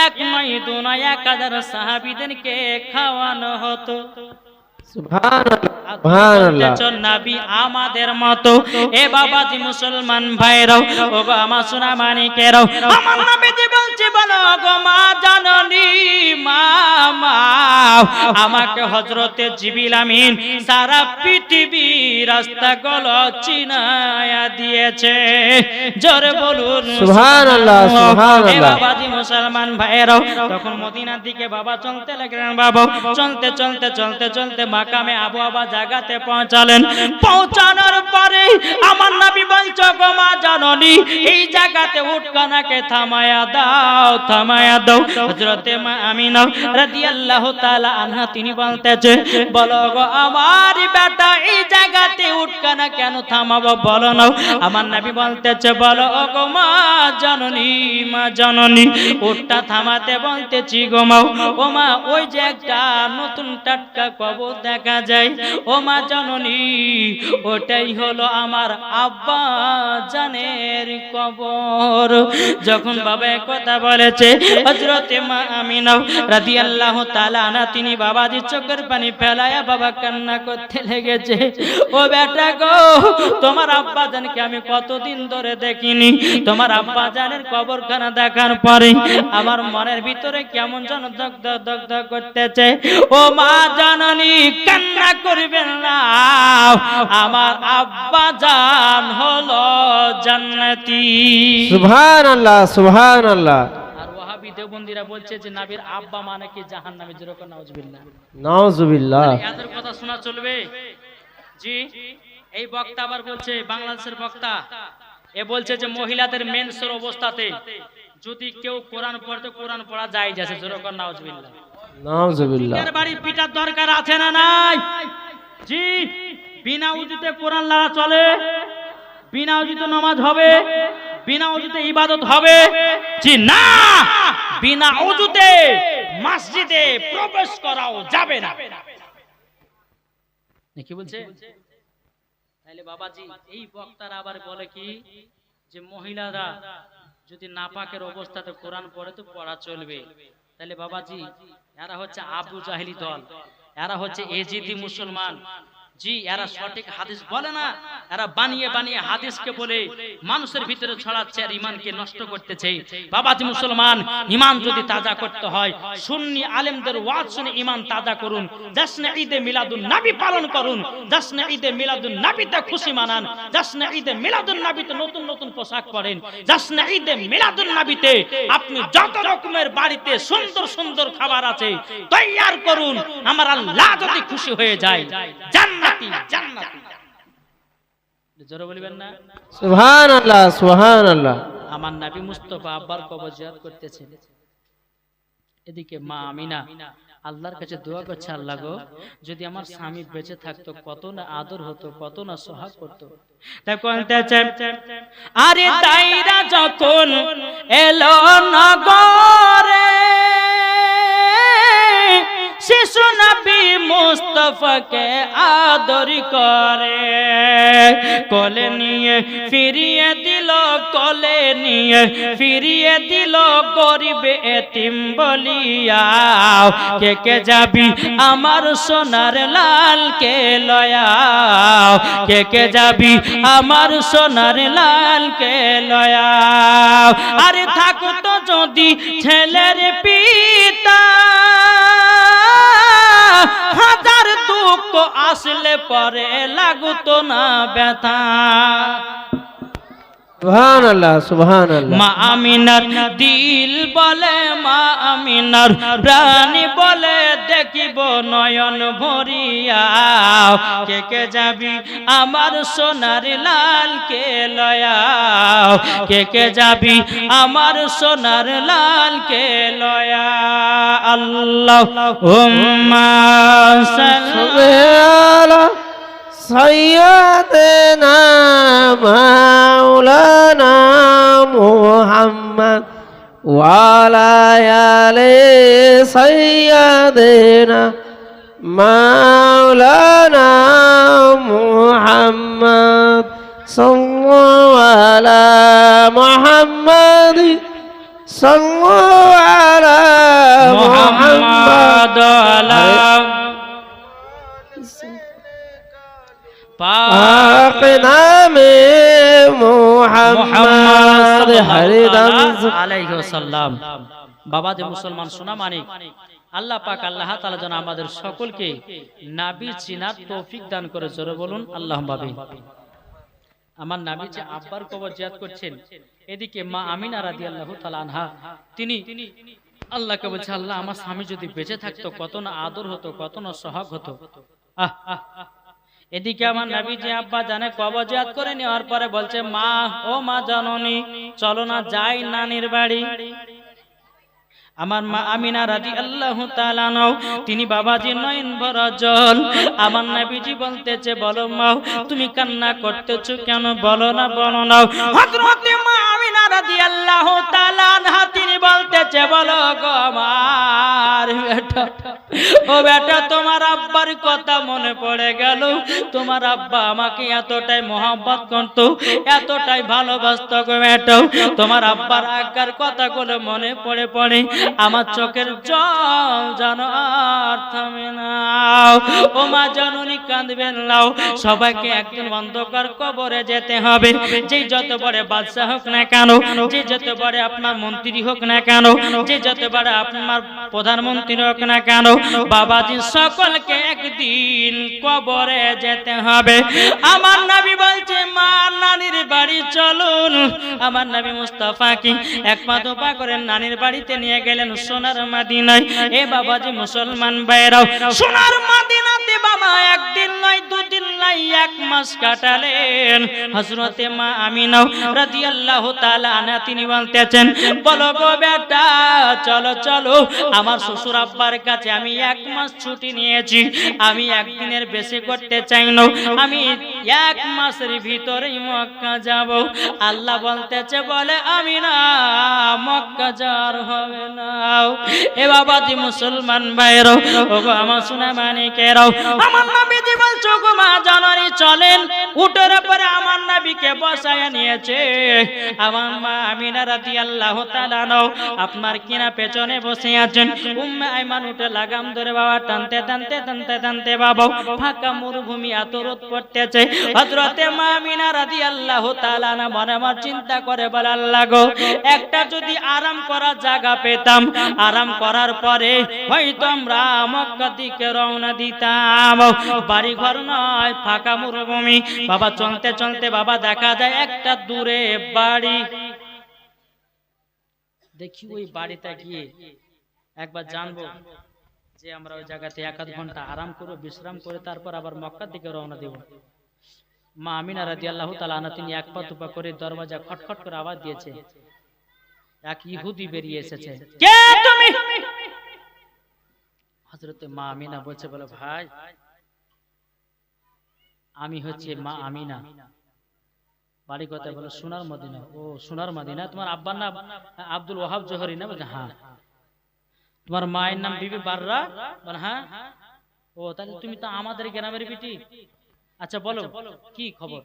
এক নয় দু নয় 1000 সাহাবীদেরকে খাওয়ানো হতো। সুবহানাল্লাহ সুবহানাল্লাহ। নবী আমাদের মতো এ বাবাজি মুসলমান ভাইরাও ও গো আমার সোনা মানিকেরাও আমার নবীজি বলছে বলো গো মা জাননী মা মা আমাকে হযরতে জিবরিল আমিন সারা পৃথিবী রাস্তা গুলো চিনায়া দিয়েছে জোরে বলুন সুবহানাল্লাহ, সুবহানাল্লাহ। এ বাবাজি মুসলমান ভাইরাও তখন মদিনার দিকে বাবা চলতে লাগলেন বাবা চলতে চলতে চলতে চলতে মাকামে আবু আবা জায়গাতে পৌঁছালেন পৌঁছানোর পরে আমার নবী বলছো গো মা জাননী এই জায়গাতে উটখানাকে থামায়া দাও হযরতে মা আমিনা রাদিয়াল্লাহু তাআলা আনহা তিনি বলতেছে বলো গো আমার বেটা এই জায়গাতে উটখানা কেন থামাবো বলো না আমার নবী বলতেছে বলো গো মা জাননী উটটা থামাতে বলতেছি গো মা ও মা ওই যে একটা নতুন টাটকা কবর দেখা যায় ও মা জাননী ওটাই হলো আমার আব্বা জানের কবর যখন বাবা কথা বলেছে হযরতে মা আমিনা রাদিয়াল্লাহু তাআলা আনহা তিনি বাবাজি চোখের পানি ফেলায়া বাবা কান্না করতে লেগেছে ও বেটা গো তোমার আব্বা জানকে আমি কতদিন ধরে দেখিনি তোমার আব্বা জানের কবরখানা দেখার পরে আমার মনের ভিতরে কেমন যেন দগ্ধ দগ্ধ করতেছে ও মা জাননী কান্না করবেন না আমার আব্বা জান হলো জান্নাতি সুবহানাল্লাহ, সুবহানাল্লাহ। আর ওয়াহাবি দেওবন্দীরা বলছে যে নবীর আব্বা মানে কি জাহান্নামে যেরকম নাউজুবিল্লাহ নাউজুবিল্লাহ। এদের কথা শোনা চলবে জি এই বক্তা আবার বলছে বাংলাদেশের বক্তা এ বলছে যে মহিলাদের মেন্সের অবস্থাতে যদি কেউ কোরআন পড়তে কোরআন পড়া যায় যাচ্ছে যেরকম নাউজুবিল্লাহ নাউজুবিল্লাহ। এর বাড়ি পিটার দরকার আছে না নাই জি বিনা উজুতে কোরআন লাগা চলে বিনা উজুতে নামাজ হবে বিনা উজুতে ইবাদত হবে জি না বিনা উজুতে মসজিদে প্রবেশ করাও যাবে না কি বলছে তাহলে বাবাজি এই বক্তারা আবার বলে কি যে মহিলারা যদি নাপাকের অবস্থাতে কোরআন পড়ে তো পড়া চলবে তাহলে বাবাজি এরা হচ্ছে আবু জাহেলি দল এরা হচ্ছে এজিদি মুসলমান জি এরা সঠিক হাদিস বলে না এরা বানিয়ে বানিয়ে হাদিসকে বলে মানুষের ভিতরে ছড়াচ্ছে আর ঈমানকে নষ্ট করতেছে বাবাজি মুসলমান ঈমান যদি তাজা করতে হয় সুন্নি আলেমদের ওয়াজ শুনে ঈমান তাজা করুন জশ্নে ঈদে মিলাদুন নবী পালন করুন জশ্নে ঈদে মিলাদুন নবীতে খুশি মানান জশ্নে ঈদে মিলাদুন নবীতে নতুন নতুন পোশাক পরেন জশ্নে ঈদে মিলাদুন নবীতে আপনি যত রকমের বাড়িতে সুন্দর সুন্দর খাবার আছে তৈয়ার করুন আমার আল্লাহ যদি খুশি হয়ে যায় জান্নাতি জান্নাতি জোরে বলবেন না সুবহানাল্লাহ, সুবহানাল্লাহ। আমার নবী মুস্তাফা আব্বার কবর জিয়ারত করতেছেন এদিকে মা আমিনা আল্লাহর কাছে দোয়া করছে আল্লাহ গো যদি আমার স্বামী বেঁচে থাকতো কত না আদর হতো কত না সোহাগ করতো তাই বলতেছে আরে তাইরা যখন এলো নগরে শিশু নবী মুস্তাফাকে আদর করে কোলে নিয়ে ফিরিয়ে দিল কোলে নিয়ে ফিরিয়ে দিল গরিব এতিম বলিয়া কে কে যাবি আমার সোনার লালকে লয়াও কে কে যাবি আমার সোনার লালকে লয়াও আরে থাকতো যদি ছেলের পিতা হাজার দুঃখ আসলে পরে লাগুতো না ব্যথা সুবহানাল্লাহ, সুবহানাল্লাহ। মা আমিনার দিল বলে মা আমিনার প্রাণ বলে দেখিব নয়ন ভরিয়া কে কে যাবি আমার সোনার লালকে লয়াও কে কে যাবি আমার সোনার লালকে লয়া আল্লাহুম্মা সাল্লি سيدنا مولانا محمد وعلى آل سيدنا مولانا محمد صلوا على محمد صلوا على محمد আলাইহি ওয়াসাল্লাম। বাবা যে মুসলমান সোনা মানিক, আল্লাহ পাক আল্লাহ তাআলা যেন আমাদের সকলকে নবী চিনার তৌফিক দান করে। জোরে বলুন আল্লাহুম্মা আমিন। আমার নবী যে আব্বার কবর জিয়ারত করছেন, এদিকে মা আমিনা রাদিয়াল্লাহু তাআলা আনহা তিনি আল্লাহকে বলছে, আল্লাহ আমার স্বামী যদি বেঁচে থাকতো কত না আদর হতো, কত না সোহাগ হতো। এদিকে আমার নবী যে আব্বা জানে কবর জিয়ারত করে নেওয়ার পরে বলছে, মা ও মা জননী, চলো না যাই নানির বাড়ি। আমার মা আমিনা রাদিয়াল্লাহু তাআলা আনহা তিনি বাবাজি নয়ন ভরা জল। আমার নবীজি বলতেছে, বলো মা তুমি কান্না করতেছো কেন, বলো না বলো না। হযরত মা আমিনা রাদিয়াল্লাহু তাআলা আনহা তিনি বলতেছে, বলো গো আমার বেটা, ও বেটা তোমার আব্বার কথা মনে পড়ে গেল। তোমার আব্বা আমাকে এতটাই মহব্বত করত, এতটাই ভালোবাসতো গো বেটা। তোমার আব্বার আজ্ঞার কথাগুলো মনে পড়ে পড়ে আমার চোখের জল যেন আর থামে না। ও মা জননী কাঁদবেন নাও, সবাইকে একদিন অন্ধকার কবরে যেতে হবে। যে যত বড় বাদশা হোক না কেন, যে যত বড় আপনার মন্ত্রী হোক না কেন, যে যত বড় আপনার প্রধানমন্ত্রী হোক না কেন, বাবাজি সকলকে একদিন কবরে যেতে হবে। আমার নবী বলছে, মা নানির বাড়ি চলুন। আমার নবী মুস্তাফা কি এক পা দুপা করে নানির বাড়িতে নিয়ে গেলেন সোনার মদিনায়। এ বাবাজি মুসলমান ভাইরাও, সোনার মদিনাতে বাবা একদিন নয় দুদিন নয় 1 মাস কাটালেন। হযরতে মা আমিনা রাদিয়াল্লাহু তাআলা আনহা তিনি বলতেছেন, বলো গো বেটা চলো চলো, আমার শ্বশুর আব্বার কাছে আমি 1 মাস ছুটি নিয়েছি, আমি একদিনের বেশি করতে চাই না, আমি 1 মাসের ভিতরেই মক্কা যাব। আল্লাহ বলতেছে, বলে আমিনা মক্কা যাওয়ার হবে না। এ বাবাজি মুসলমান ভাইরাও, ওগো আমার সোনা মানিকেরাও, আমার নবীজি বলছো গো মা জননী চলেন। উটের উপরে আমার নবীকে বসায় নিয়েছে। আমার মা আমিনা রাদিয়াল্লাহু তাআলা আনহা আপনার কিনা পেছনে বসে আছেন। উম্মে আইমান উঠে লাগাম ধরে বাবা টানতে টানতে টানতে টানতে বাবা ফাঁকা মরুভূমি এত রোদ পড়তেছে। হযরতে মা আমিনা রাদিয়াল্লাহু তাআলা আনহা মনে মনে চিন্তা করে, বলে আল্লাহ গো, একটা যদি আরাম করার জায়গা পেতাম, আরাম করার পরে হয়তো আমরা মক্কা দিকে রওনা দিতাম। বাড়ি ঘর নয়, ফাঁকা মরুভূমি। বাবা চলতে চলতে বাবা দেখা যায় একটা দূরে বাড়ি। দেখি ওই বাড়িতে গিয়ে একবার জানবো যে আমরা ওই জায়গাতে 1-2 ঘন্টা আরাম করবো, বিশ্রাম করে তারপর আবার মক্কার দিকে রওনা দেব। মা আমিনা রাদিয়াল্লাহু তাআলা আনহা তিনি 1 পা 2 পা করে দরজা খটখট করে আওয়াজ দিয়েছে। এক ইহুদি বেরিয়ে এসেছে। কে তুমি? হযরতে মা আমিনা বলছে, বলে ভাই আমি হচ্ছে মা আমিনা, বাড়ি কথা বলে সোনার মদিনা। ও সোনার মদিনা, তোমার আব্বার নাম আব্দুল ওয়াহাব জোহরি না? বলছে হ্যাঁ। তোমার মায়ের নাম বিবি বাররা? বলে হ্যাঁ। ও তাহলে তুমি তো আমাদের গ্রামের বিটি। আচ্ছা বলো কি খবর?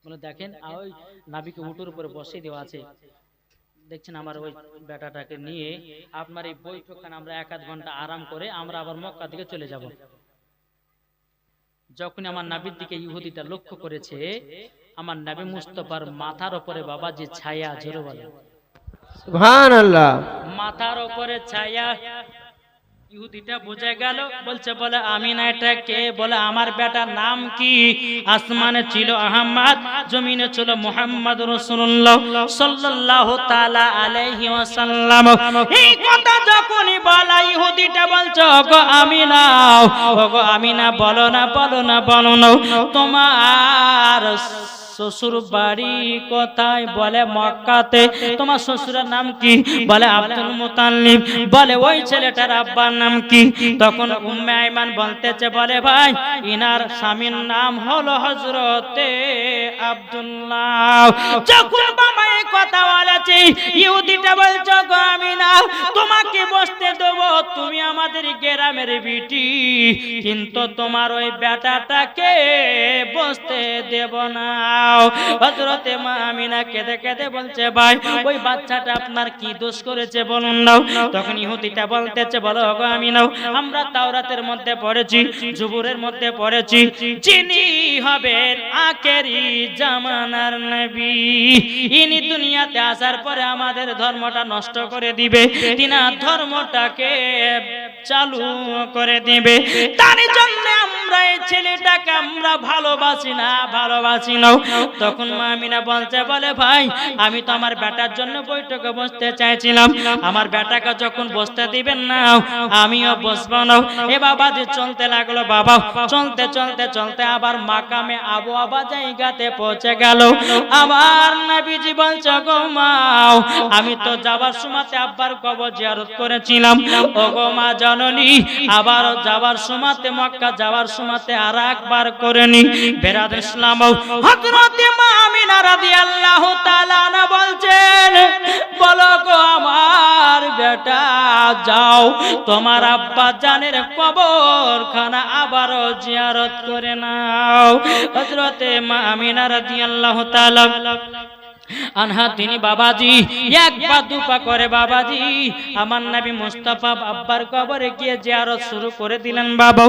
বলে দেখেন ওই নাবিকে উটের উপরে বসিয়ে দেওয়া আছে, দেখছেন আমার ওই বেটাটাকে নিয়ে আপনার এই বৈঠকখানে আমরা 1-2 ঘন্টা আরাম করে আমরা আবার মক্কা দিকে চলে যাব। যখন আমার নবীর দিকে ইহুদিটা লক্ষ্য করেছে, আমার নবী মুস্তাফার মাথার উপরে বাবা যে ছায়া, জোরে বলে সুবহানাল্লাহ, মাথার উপরে ছায়া। ইহুদিটা বুঝে গেল, বলছে বলে আমিনা এটা কে? বলে আমার বেটার নাম কি? আসমানে ছিল আহমদ, জমিনে ছিল মুহাম্মদ রাসূলুল্লাহ সাল্লাল্লাহু তাআলা আলাইহি ওয়াসাল্লাম। এই কথা যখনই বলা ইহুদিটা বলছে, ওগো আমিনা, ওগো আমিনা বলো না বলো না বলো না, তোমার শ্বশুর বাড়ি কোথায়? বলে মক্কাতে। তোমার শ্বশুরের নাম কি? বলে আব্দুল মুতাল্লিব। বলে ওই ছেলেটার আব্বার নাম কি? তখন উম্মে আইমান বলতেছে, বলে ভাই ইনার স্বামীর নাম হলো হযরতে আব্দুল্লাহ। যখন বাবা এই কথা বলেছে, ইহুদিটা বলছে, গো আমিনা তোমাকে বসতে দেব, তুমি আমাদের গ্রামের বিটি, কিন্তু তোমার ওই বেটাটাকে বসতে দেব না। হযরতে মা আমিনা কেঁদে কেঁদে বলছে, ভাই ওই বাচ্চাটা আপনার কি দোষ করেছে বলুন না। তখন ইহুদিটা বলতেছে, বলো গো আমিনা, আমরা তাওরাতের মধ্যে পড়েছি, জবুরের মধ্যে পড়েছি, যিনি হবেন আখেরি জামানার নবী, ইনি দুনিয়াতে আসার পরে আমাদের ধর্মটা নষ্ট করে দিবে, তিনার ধর্মটাকে চালু করে দিবে। তার জন্য আমরা এই ছেলেটাকে আমরা ভালোবাসি না। তখন মা আমিনা বলে ভাই আমি তো আমার বেটার জন্য বৈঠকে বসতে চাইছিলাম, আমার বেটাকে যখন বসতে দিবেন না আমিও বসবো না। এ বাবা যে চলতে লাগলো, বাবা চলতে চলতে চলতে আবার মাকামে আবু আবা জায়গাতে পৌঁছে গেল। আবার নবীজি বলছে গো মাও আমি তো যাবার সময়তে আব্বার কবর জিয়ারত করেছিলাম, ও গো মা জননী আবার যাবার সময়তে মক্কা যাওয়ার সময়তে আর একবার করেনি। বেরাদ ইসলাম হযরত মা আমিনা রাদিয়াল্লাহু তাআলা আনহা বলছেন বলো গো আমার বেটা যাও তোমার আব্বা জানের কবরখানা আবারও জিয়ারত করে নাও। হযরত মা আমিনা রাদিয়াল্লাহু তাআলা আনহা তিনি বাবাজি একবার দুপা করে বাবাজি আমার নবী মুস্তাফা আব্বার কবরে গিয়ে জিয়ারত শুরু করে দিলেন। বাবা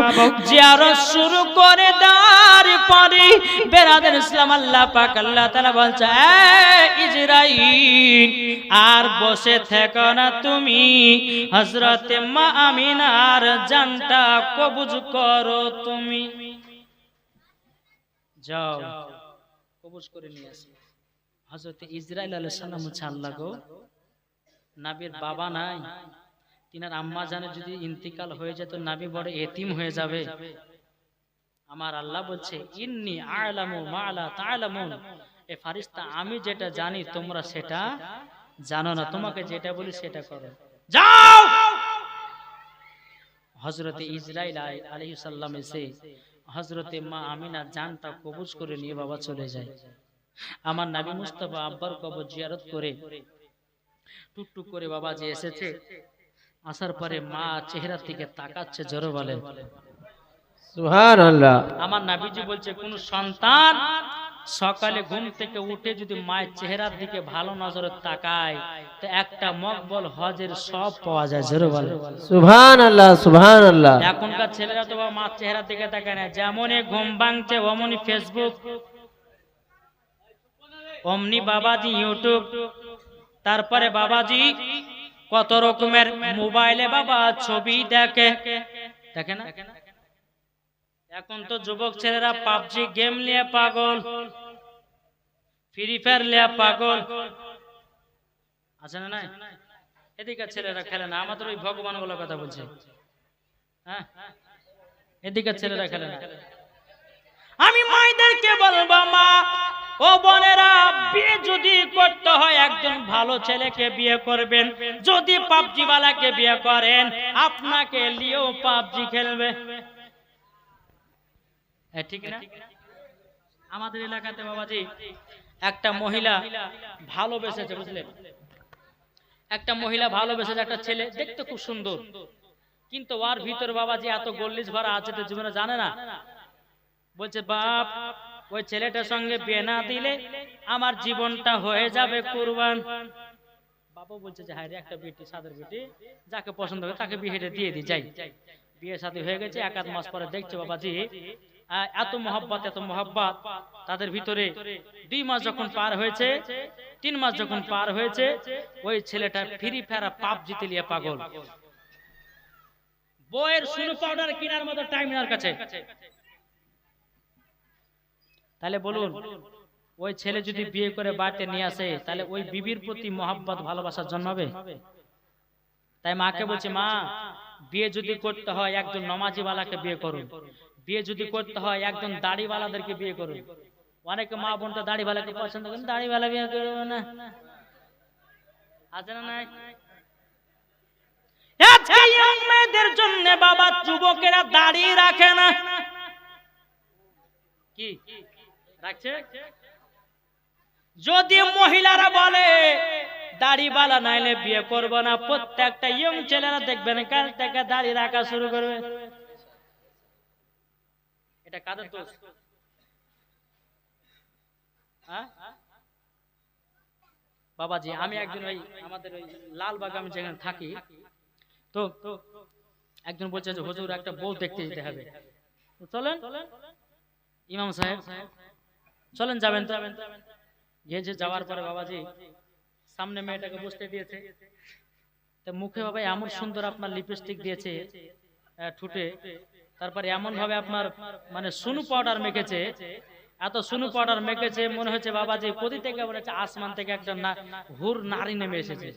জিয়ারত শুরু করে দেওয়ার পরে বেরাদার ইসলাম আল্লাহ পাক আল্লাহ তাআলা বলছে ইজরাইল আর বসে থেকো না তুমি, হযরত মা আমিনার জানটা কবজ করো তুমি, যাও কবজ করে নিয়ে আসো। হযরত ইসরাইল আলাইহিস সালাম বলছে আল্লাহ গো নবীর বাবা নাই, তিনার আম্মা জানে যদি ইন্তিকাল হয়ে যেত নবী বড় এতিম হয়ে যাবে। আমার আল্লাহ বলছে ইন্নী আ'লামু মা লা তা'লামুন, এ ফারিস্তা আমি যেটা জানি তোমরা সেটা জানো না, তোমাকে যেটা বলি সেটা করো, যাও। হযরত ইসরাইল আলাইহিস সালাম এসে হযরত মা আমিনার জানটা কবজ করে নিয়ে বাবা চলে যায়। আমার নবী মুস্তাফা আব্বার কবর জিয়ারত করে টুকটুক করে বাবা যে এসেছে, আসার পরে মা চেহারা থেকে তাকাচ্ছে, জোরে বলেন সুবহানাল্লাহ। আমার নবীজি বলছে কোন সন্তান সকালে ঘুম থেকে উঠে যদি মায়ের চেহারার দিকে ভালো নজরে তাকায় তো একটা মকবুল হজের সব পাওয়া যায়, জোরে বলেন সুবহানাল্লাহ সুবহানাল্লাহ। এখনকার ছেলেরা তো মার চেহারার দিকে তাকায় না, যেমনই ঘুম ভাঙছে অমনি ফেসবুক, অমনি বাবাজি ইউটিউব, তারপরে বাবাজি কত রকমের মোবাইলে বাবা ছবি দেখে না। এখন তো যুবক ছেলেরা পাবজি গেম নিয়ে পাগল, ফ্রি ফায়ার নিয়ে পাগল, আছে না নাই? এদিকে ছেলেরা খেলে না, আমাদের ওই ভগবান গুলোর কথা বলছে, হ্যাঁ এদিকে ছেলেরা খেলে না। আমি মায়েদেরকে বলবো মা ও বোনেরা বিয়ে যদি করতে হয় একজন ভালো ছেলেকে বিয়ে করবেন, যদি পাবজি ওয়ালাকে বিয়ে করেন আপনাকে নিয়েও পাবজি খেলবে, ঠিক না? আমাদের এলাকাতে বাবাজি একটা মহিলা ভালোবেসেছে, বুঝলেন, একটা মহিলা ভালোবেসেছে একটা ছেলে, দেখতে খুব সুন্দর, কিন্তু ওর ভিতর বাবাজি এত গল্লিশ ভরা আছে তো জীবনে জানে না। বলছে বাপ ওই ছেলেটার সঙ্গে বিয়ে না দিলে আমার জীবনটা হয়ে যাবে কুরবান। বাবা বলছে যে হায় রে একটা বেটি, সাদের বেটি, যাকে পছন্দ হবে তাকে বিয়েটা দিয়ে দি, যাই। বিয়ে শাদী হয়ে গেছে, এক আধ মাস পরে দেখছে বাবাজি এত মহব্বত তাদের ভিতরে। 2 মাস যখন পার হয়েছে, 3 মাস যখন পার হয়েছে, ওই ছেলেটা ফ্রি ফায়ার পাবজি তে লিয়ে পাগল। বইয়ের সুনু পাউডার কেনার মতো টাইম এর কাছে। তাহলে বলুন ওই ছেলে যদি বিয়ে করে বাড়িতে নিয়ে আসে তাহলে ওই বিবির প্রতি মহব্বত ভালোবাসা জন্মাবে? তাই মাকে বলছে মা বিয়ে যদি করতে হয় একজন নামাজি ওয়ালাকে বিয়ে করুন, বিয়ে যদি করতে হয় একজন দাড়িওয়ালাদেরকে বিয়ে করুন। অনেকে মা বোনটা দাড়িওয়ালাকে পছন্দ করেন, দাড়িওয়ালা বিয়ে করবে না, আছে না নাই? আজকে ইয়ং মেয়েদের জন্য বাবা যুবকেরা দাড়ি রাখে না, কি রাখছে? যদি মহিলারা বলে দাড়িওয়ালা নাইলে বিয়ে করবো না, প্রত্যেকটা ইয়ং ছেলেরা দেখবেন কাল থেকে দাড়ি রাখা শুরু করবে। এটা কাদের দোষ? বাবাজি আমি একজন ওই আমাদের ওই লালবাগ আমি যেখানে থাকি তো একজন বলছে যে হুজুর একটা বউ দেখতে যেতে হবে, চলেন ইমাম সাহেব চলেন, যাবেন। গিয়েছে, যাওয়ার পরে বাবাজি সামনে মেয়েটাকে বসতে দিয়েছে, তো মুখে বাবা এমন সুন্দর আপনার লিপস্টিক দিয়েছে ঠুটে, তারপরে এমন ভাবে আপনার মানে সুনু পাউডার মেখেছে, এত সুনু পাউডার মেখেছে মনে হচ্ছে বাবাজি কোথা থেকে মনে হচ্ছে আসমান থেকে একটা হুর নারী নেমে এসেছে।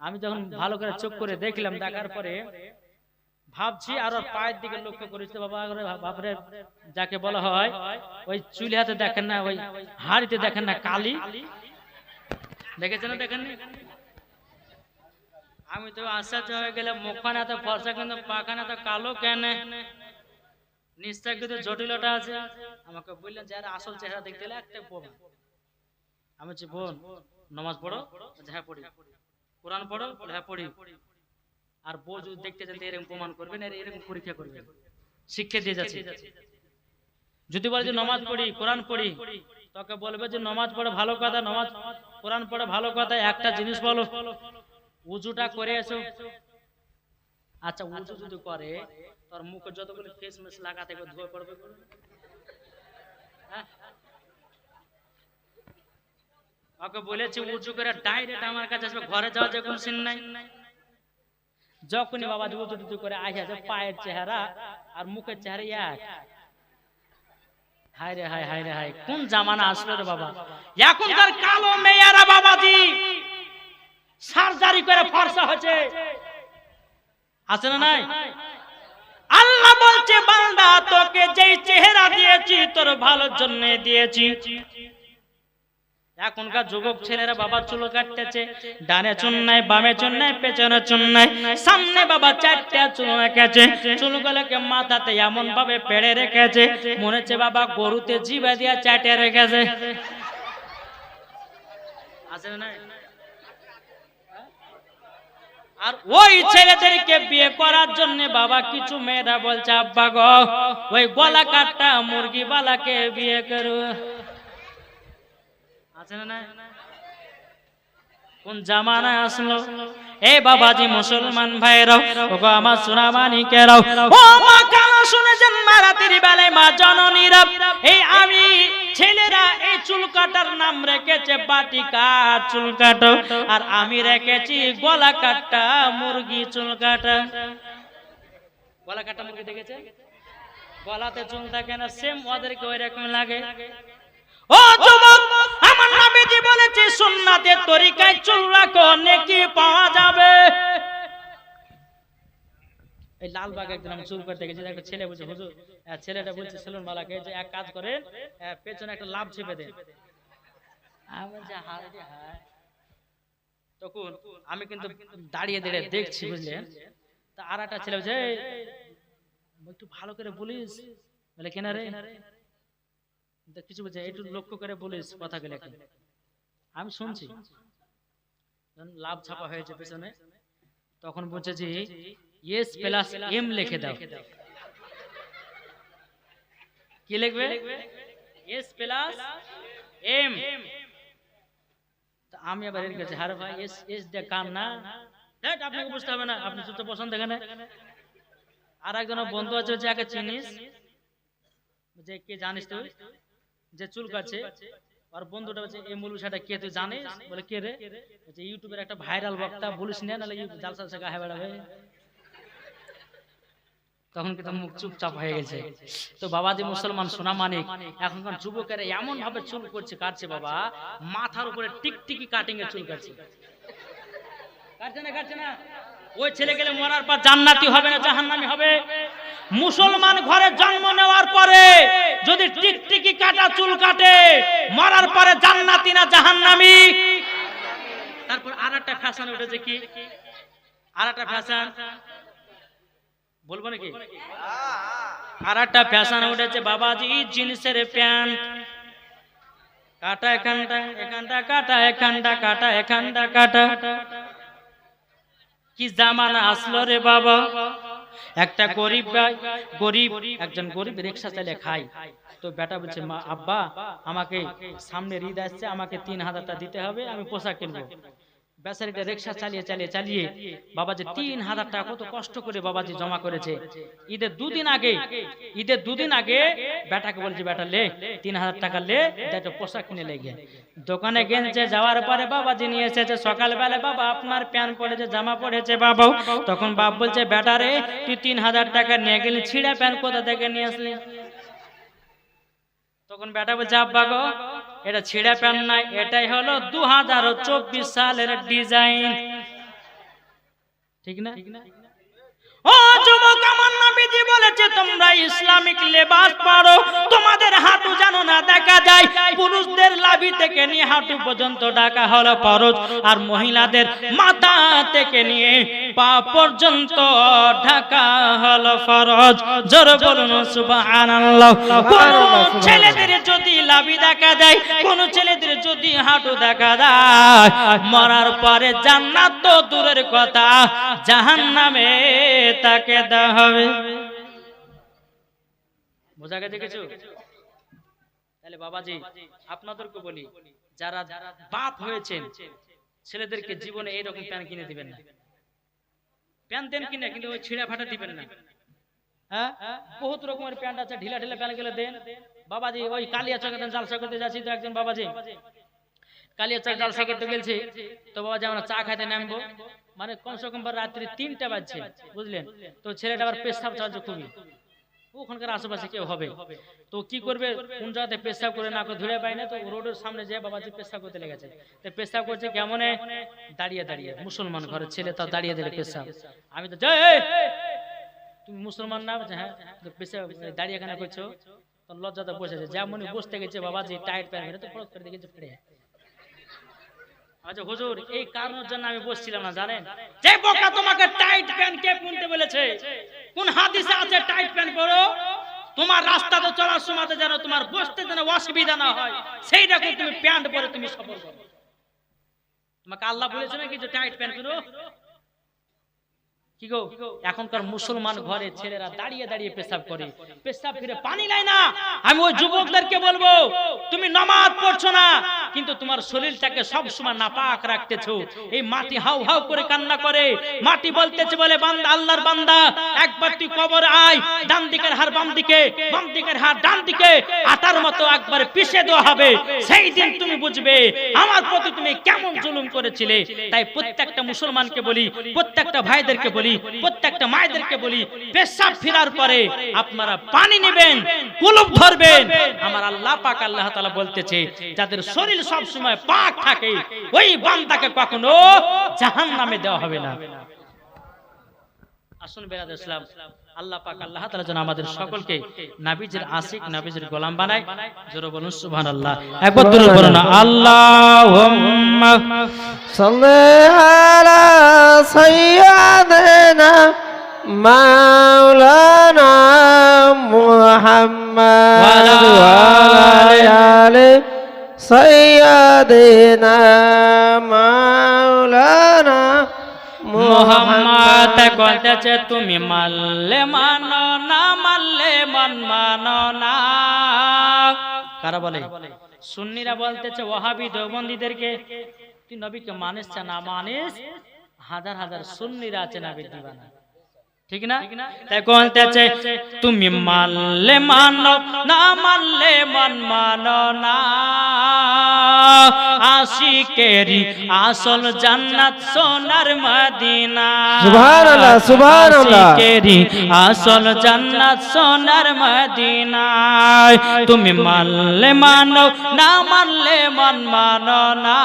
আমি যখন ভালো করে চোখ করে দেখলাম, দেখার পরে ভাবছি আর ওর পায়ের দিকে লক্ষ্য করেছি, বাবা বাপরে যাকে বলা হয় ওই চুলিহাতে দেখেন না, ওই হাড়িতে দেখেন না কালি, দেখেছেন না, দেখেন না? আমি তো আশ্চর্য হয়ে গেলাম, মুখখানে এত ফর্সা কিন্তু পাখানে এত কালো কেন, নিশ্চয় কিন্তু জটিলতা আছে। আমাকে বললেন যে আসল চেহারা দেখতে গেলে একটা প্রমাণ। আমি বলছি বোন নামাজ পড়ো, হ্যাঁ পড়ি। কোরআন পড়ো, হ্যাঁ পড়ি। আর বউ যদি দেখতে যেতে এরকম প্রমাণ করবেন, এরকম পরীক্ষা করবেন, শিক্ষা দিয়ে যাচ্ছে। যদি বলে যে নামাজ পড়ি, কোরআন পড়ি, তোকে বলবে যে নামাজ পড়ে ভালো কথা, নামাজ কোরআন পড়ে ভালো কথা, একটা জিনিস বলো, উজুটা করে এসো। আচ্ছা উজু যদি করে, তোর মুখে যতগুলো ফেস মেস লাগাতে ধুয়ে পড়বে, ওকে বলেছি উজু করে ডাইরেক্ট আমার কাছে আসবে, ঘরে যাওয়া যে কোন সিন নাই। যখনই বাবা উজু টুজু করে আসে, পায়ের চেহারা আর মুখের চেহারা এক। হায় রে হায়, হায় রে হায়, কোন জামানা আসলো রে বাবা। এখনকার কালো মেয়েরা বাবাজি সার্জারি করে ফর্সা হচ্ছে, আছে না নাই? আল্লাহ বলছে বান্দা তোকে যেই চেহারা দিয়েছি তোর ভালোর জন্য দিয়েছি। এখনকার যুবক ছেলেরা বাবা চুল কাটতেছে, ডানে চুল নাই, বামে চুল নাই, পেছনে চুল নাই, সামনে বাবা চারটা চুল রেখেছে, চুলগুলোকে মাথাতে এমন ভাবে পেড়ে রেখেছে মনে হচ্ছে বাবা গরুতে জিভা দিয়া চাটে রেখেছে, আছে না? আর ওই ছেলেদেরকে বিয়ে করার জন্য বাবা কিছু মেয়েরা বলছে আব্বা গো ওই গলা কাটা মুরগি বালাকে বিয়ে করো, আছে না? কোন জামানা আসলো এই বাবাজি মুসলমান ভাইরাও, ওগো আমার সোনামানিকেরাও, ও মা কানা শুনেছেন মা রাতের বেলায় মা জননীরা, এই আমি ছেলেরা এই চুল কাটার নাম রেখেছে বাটি কাট চুল কাটো, আর আমি রেখেছি গলা কাটা মুরগি চুল কাটা। গলা কাটা মুরগি দেখেছে, গলাতে চুল থাকে না, সেম ওদেরকে ওই রকম লাগে। ও যুবক, আমার নবীজি বলেছে সুন্নাতের তরিকায় চুল রাখো নেকি পাওয়া যাবে। এই লালবাগ একদিন আমি চুল করতে গেছি, একটা ছেলে বলছে হুজুর, ছেলেটা বলছে সেলুন মালাকে যে এক কাজ করে পেছনে একটা লাভ চেপে দেন। আমি বলছি হায় রে হায়। তখন আমি কিন্তু দাঁড়িয়ে দাঁড়িয়ে দেখছি বুঝলেন, তা আর একটা ছেলে বলছে একটু ভালো করে বলিস, বলে কেন রে, কিছু বলছে একটু লক্ষ্য করে বলিস কথা গেলে। আমি শুনছি লাভ ছাপা হয়েছে পেছনে, তখন বলছে যে এস প্লাস এম লিখে দাও। কি লিখবে? S plus M. আমি আবার এর কাছে হার ভাই এস এস দে কান না, আপনাকে বুঝতে হবে না, আপনি চুপচাপ পছন্দ দেখেন। আর একজন বন্ধু আছে যাকে চিনিস, যে কে জানিস তুই, যে চুল কাটছে, আর বন্ধুটা বলছে এই মুলুসাটা কে তুই জানিস, বলে কে রে, বলছে ইউটিউবের একটা ভাইরাল বক্তা, বলিস না নাহলে জালসা গায়ে বেড়াবে। তখন কিন্তু মুখ চুপচাপ হয়ে গেছে। তো বাবাজি মুসলমান সোনা মানিক, এখনকার যুবকেরা এমন ভাবে চুল করছে কাটছে বাবা, মাথার উপরে টিকটিকি কাটিং এর চুল কাটছে, কাটছে না কাটছে না। ওই ছেলে গেলে মরার পর জান্নাতি হবে না জাহান্নামী হবে? মুসলমান ঘরে জন্ম নেওয়ার পরে যদি টিকটিকি কাটা চুল কাটে, মরার পরে জান্নাতি না জাহান্নামী? তারপর আরেকটা ফ্যাশন উঠেছে, কি আরেকটা ফ্যাশন বলবো নাকি? আরেকটা ফ্যাশন উঠেছে বাবাজি জিন্সের প্যান্ট, কাটা এখানটা, এখানটা কাটা, এখানটা কাটা, এখানটা কাটা। কি জামানা আসলো রে বাবা। একটা গরিব একজন গরিব রিক্সা চালিয়ে খায়, তো বেটা বলছে মা আব্বা আমাকে সামনে ঈদ আসছে, আমাকে 3000 টাকা দিতে হবে, আমি পোশাক কিনবো। বেচারিটা রিক্সা চালিয়ে চালিয়ে চালিয়ে বাবাজি ৩,০০০ টাকা কত কষ্ট করে বাবাজি জমা করেছে। ঈদের দুদিন আগে বেটাকে বলছে, বেটা লে ৩,০০০ টাকা লে, একটা পোশাক কিনে লেগে দোকানে গেছে। যাওয়ার পরে বাবাজি নিয়ে এসেছে সকালবেলা, বাবা আপনার প্যান্ট পড়েছে, জামা পড়েছে বাবা। তখন বাপ বলছে, বেটা রে তুই ৩,০০০ টাকা নিয়ে গেলি, ছিঁড়া প্যান্ট কোথা থেকে নিয়ে আসলি? তখন বেটা বলছে, আব্বা গো এটা ছিঁড়া প্যান্ট নাই, এটাই হলো 2024 সালের ডিজাইন। ঠিক না? ও যুবক, আমার নবীজি বলেছে তোমরা ইসলামিক লেবাস পরো, তোমাদের হাঁটু যেন না দেখা যায়। পুরুষদের লাভি থেকে নিয়ে হাঁটু পর্যন্ত ঢাকা হলো ফরজ, আর মহিলাদের মাথা থেকে নিয়ে পা পর্যন্ত ঢাকা হলো ফরজ। জোরে বলুন সুবহানাল্লাহ। কোন ছেলেদের যদি লাভি দেখা যায়, কোন ছেলেদের যদি হাঁটু দেখা যায়, মরার পরে জান্নাত তো দূরের কথা, জাহান্নামে তাকে দেওয়া হবে। বোঝা গেছে কিছু? তাহলে বাবাজি আপনাদেরকে বলি, যারা বাপ হয়েছেন ছেলেদেরকে জীবনে এইরকম প্যান্ট কিনে দিবেন না। প্যান্ট দেন কিনে, কিন্তু ওই ছিঁড়া ফাটা দিবেন না। হ্যাঁ, বহুত রকমের প্যান্ট আছে, ঢিলা ঢিলা প্যান্ট গুলো দেন। বাবাজি ওই কালিয়াচকে জালসা করতে যাচ্ছি তো, একজন বাবাজি কালিয়াচক জালসা করতে গেছি তো বাবাজি আমরা চা খাইতে নামবো, মানে কমসে কম রাত্রি ৩টা বাজছে, বুঝলেন? তো ছেলেটা আবার পেশাব চাচ্ছে খুবই, ওখানকার আশেপাশে কেউ হবে তো কি করবে, কোন জায়গাতে পেশাব করে না করে ধরে পাই না, তো রোডের সামনে যে বাবাজি পেশাব করতে লেগেছে। তো পেশাব করছে কেমনে, দাঁড়িয়ে দাঁড়িয়ে, মুসলমান ঘরের ছেলে তাও দাঁড়িয়ে দিলে পেশাব। আমি তো তুমি মুসলমান না? হ্যাঁ। পেশাব দাঁড়িয়ে কেন করছো? তো লজ্জাতে বসেছে, যেমনই বসতে গেছে বাবাজি টাইট প্যান্ট তো ফরক করে দেখেছে ফিরে। আচ্ছা হুজুর, এই কারণের জন্য আমি বসছিলাম না, জানেন? যে বোকা তোমাকে টাইট প্যান্ট কে পরতে বলেছে? কোন হাদিসে আছে টাইট প্যান্ট পরো? তোমার রাস্তাতে চলার সময় যেন তোমার বসতে যেন অসুবিধা না হয়, সেই রকম তুমি প্যান্ট পরে তুমি সফর করো। তোমাকে আল্লাহ বলেছে নাকি যে টাইট প্যান্ট পরো? কি গো, এখনকার মুসলমান ঘরে ছেলেরা দাঁড়িয়ে দাঁড়িয়ে পেশাব করে, পেশাব ফিরে পানি নাই না। আমি ওই যুবকদেরকে বলবো, তুমি নামাজ পড়ছো না, কিন্তু তোমার শরীরটাকে সব সময় নাপাক রাখতেছো। এই মাটি হাউ হাউ করে কান্না করে, মাটি বলতেছে বলে বান্দা, আল্লাহর বান্দা একবার তুই কবরে আয়, ডান দিকের হাড় বাম দিকে, বাম দিকের হাড় ডান দিকে, আটার মতো একবার পিষে দেওয়া হবে। সেই দিন তুমি বুঝবে আমার প্রতি তুমি কেমন জুলুম করেছিলে। তাই প্রত্যেকটা মুসলমানকে বলি, প্রত্যেকটা ভাইদেরকে বলি, প্রত্যেকটা মায়েদেরকে বলি, পেশাব ফেরার পরে আপনারা পানি নেবেন, কুলুপ ধরবেন। আমার আল্লাহ পাক আল্লাহ তাআলা বলতেছে, যাদের শরীর সব সময় পাক থাকে ওই বান্দাকে কখনো জাহান্নামে দেওয়া হবে না। আসুন বেরাদ ইসলাম, আল্লাহ পাক আল্লাহ তাআলা যেন আমাদের সকলকে নবীজির আশিক, নবীজির গোলাম বানায়। জোরে বলুন সুবহানাল্লাহ। একবার দরুদ পড়ুন, আল্লাহুম্মা সাল্লি আলা সাইয়্যিদিনা মাওলানা মুহাম্মদ ওয়া আলি সাইয়্যিদিনা মাওলানা মুহাম্মদ বলতেছে, তুমি মানলে মানো না মানলে মানো না। কারা বলে? সুন্নিরা বলতেছে ওয়াহাবি দেওবন্দীদেরকে, তুই নবীকে মানিস না মানিস, হাজার হাজার সুন্নিরা আছে নবীর দিওয়ানা, ঠিক না? তাই বলতেছে তুমি মানলে মানো না মানলে মানো না। আশিকেরি আসল জান্নাত সোনার মদিনা, সুবহানাল্লাহ সুবহানাল্লাহ। আশিকেরি আসল জান্নাত সোনার মদিনা। তুমি মানলে মানো না মানলে মানো না।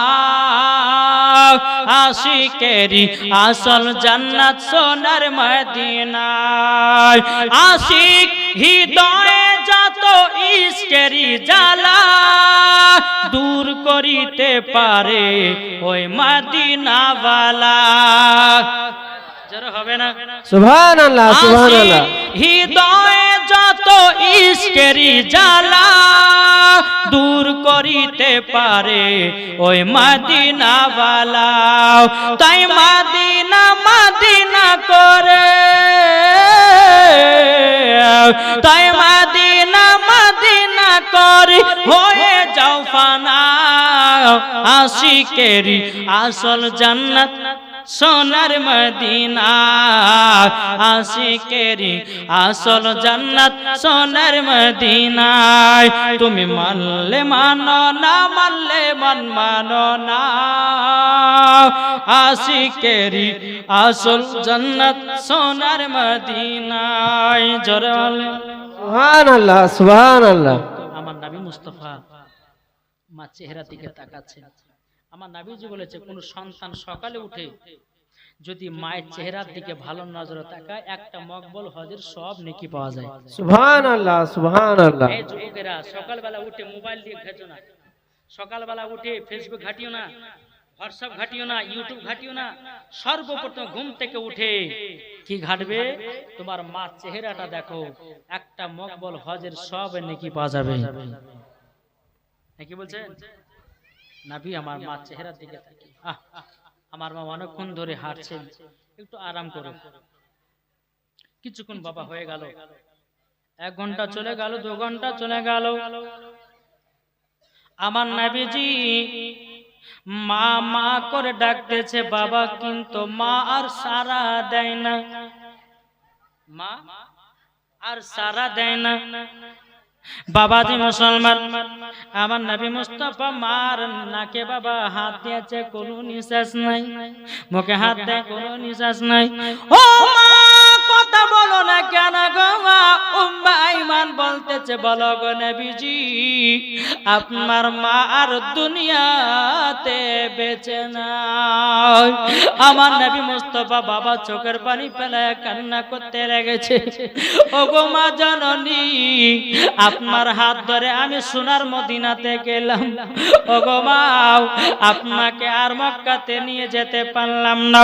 আশিকেরি আসল জান্নাত সোনার মদিনায়। আশিক হৃদয়ে যত ইশকেরি জ্বালা দূর করিতে পারে ওই মদিনাওয়ালা। জোরে হবে না? সুবহানাল্লাহ সুবহানাল্লাহ। হৃদয়ে যত ইশকেরি জ্বালা দূর করিতে পারে ওই মদিনাওয়ালা। তাই মদিনা মদিনা করে, তাই মদিনা মদিনা করে হয়ে যাও ফানা। আশিকেরি আসল জান্নাত সোনার মদিনা আশিকেরি আসল জান্নাত সোনার মদিনায় তুমি মানলে মানো না মানলে মানো না আশিকেরি আসল জান্নাত সোনার মদিনায় জোরে বলে সুবহানাল্লাহ সুবহানাল্লাহ। আমার নবী মুস্তাফা মা চেহারা দিকে তাকাচ্ছে। আমার নবীজি বলেছে কোন সন্তান সকালে উঠে যদি মায়ের চেহারার দিকে ভালো নজরে তাকায় একটা মকবুল হজের সব নেকি পাওয়া যায়। সুবহানাল্লাহ সুবহানাল্লাহ। এই যুবকেরা সকালবেলা উঠে মোবাইল দিয়ে ঘাঁটো না, সকালবেলা উঠে ফেসবুক ঘাটিও না, হোয়াটসঅ্যাপ ঘাটিও না, ইউটিউব ঘাটিও না। সর্বপ্রথম ঘুম থেকে উঠে কি ঘাটবে? তোমার মা চেহারাটা দেখো, একটা মকবুল হজের সব নেকি পাওয়া যাবে। নাকি বলছেন নবী আমার মা চেহারার দিকে তাকিয়ে আমার মা অনেকক্ষণ ধরে হাঁটছেন, একটু আরাম করে। কিছুক্ষণ বাবা হয়ে গেল, 1 ঘন্টা চলে গেল, 2 ঘন্টা চলে গেল। আমার নবীজি মা মা করে ডাকতেছে বাবা, কিন্তু মা আর সাড়া দেয় না, মা আর সাড়া দেয় না। বাবাজি মুসলমান, আমার নবী মুস্তাফা মার নাকে বাবা হাত দিয়েছে, কোনো নিঃশ্বাস নাই, মুখে হাত দেয়, কোনো নিঃশ্বাস নাই। ও মা কথা বলো না কেন গো মা? উম্মে আইমান বলতেছে বলো গো নবীজি আপনার মা আর দুনিয়াতে বেঁচে নাই। আমার নবী মুস্তাফা বাবা চোখের পানি ফেলে কান্না করতে লেগেছে। ও গো মা জননী আপনার হাত ধরে আমি সোনার মদিনাতে গেলাম, ও গো মা আপনাকে আর মক্কাতে নিয়ে যেতে পারলাম না।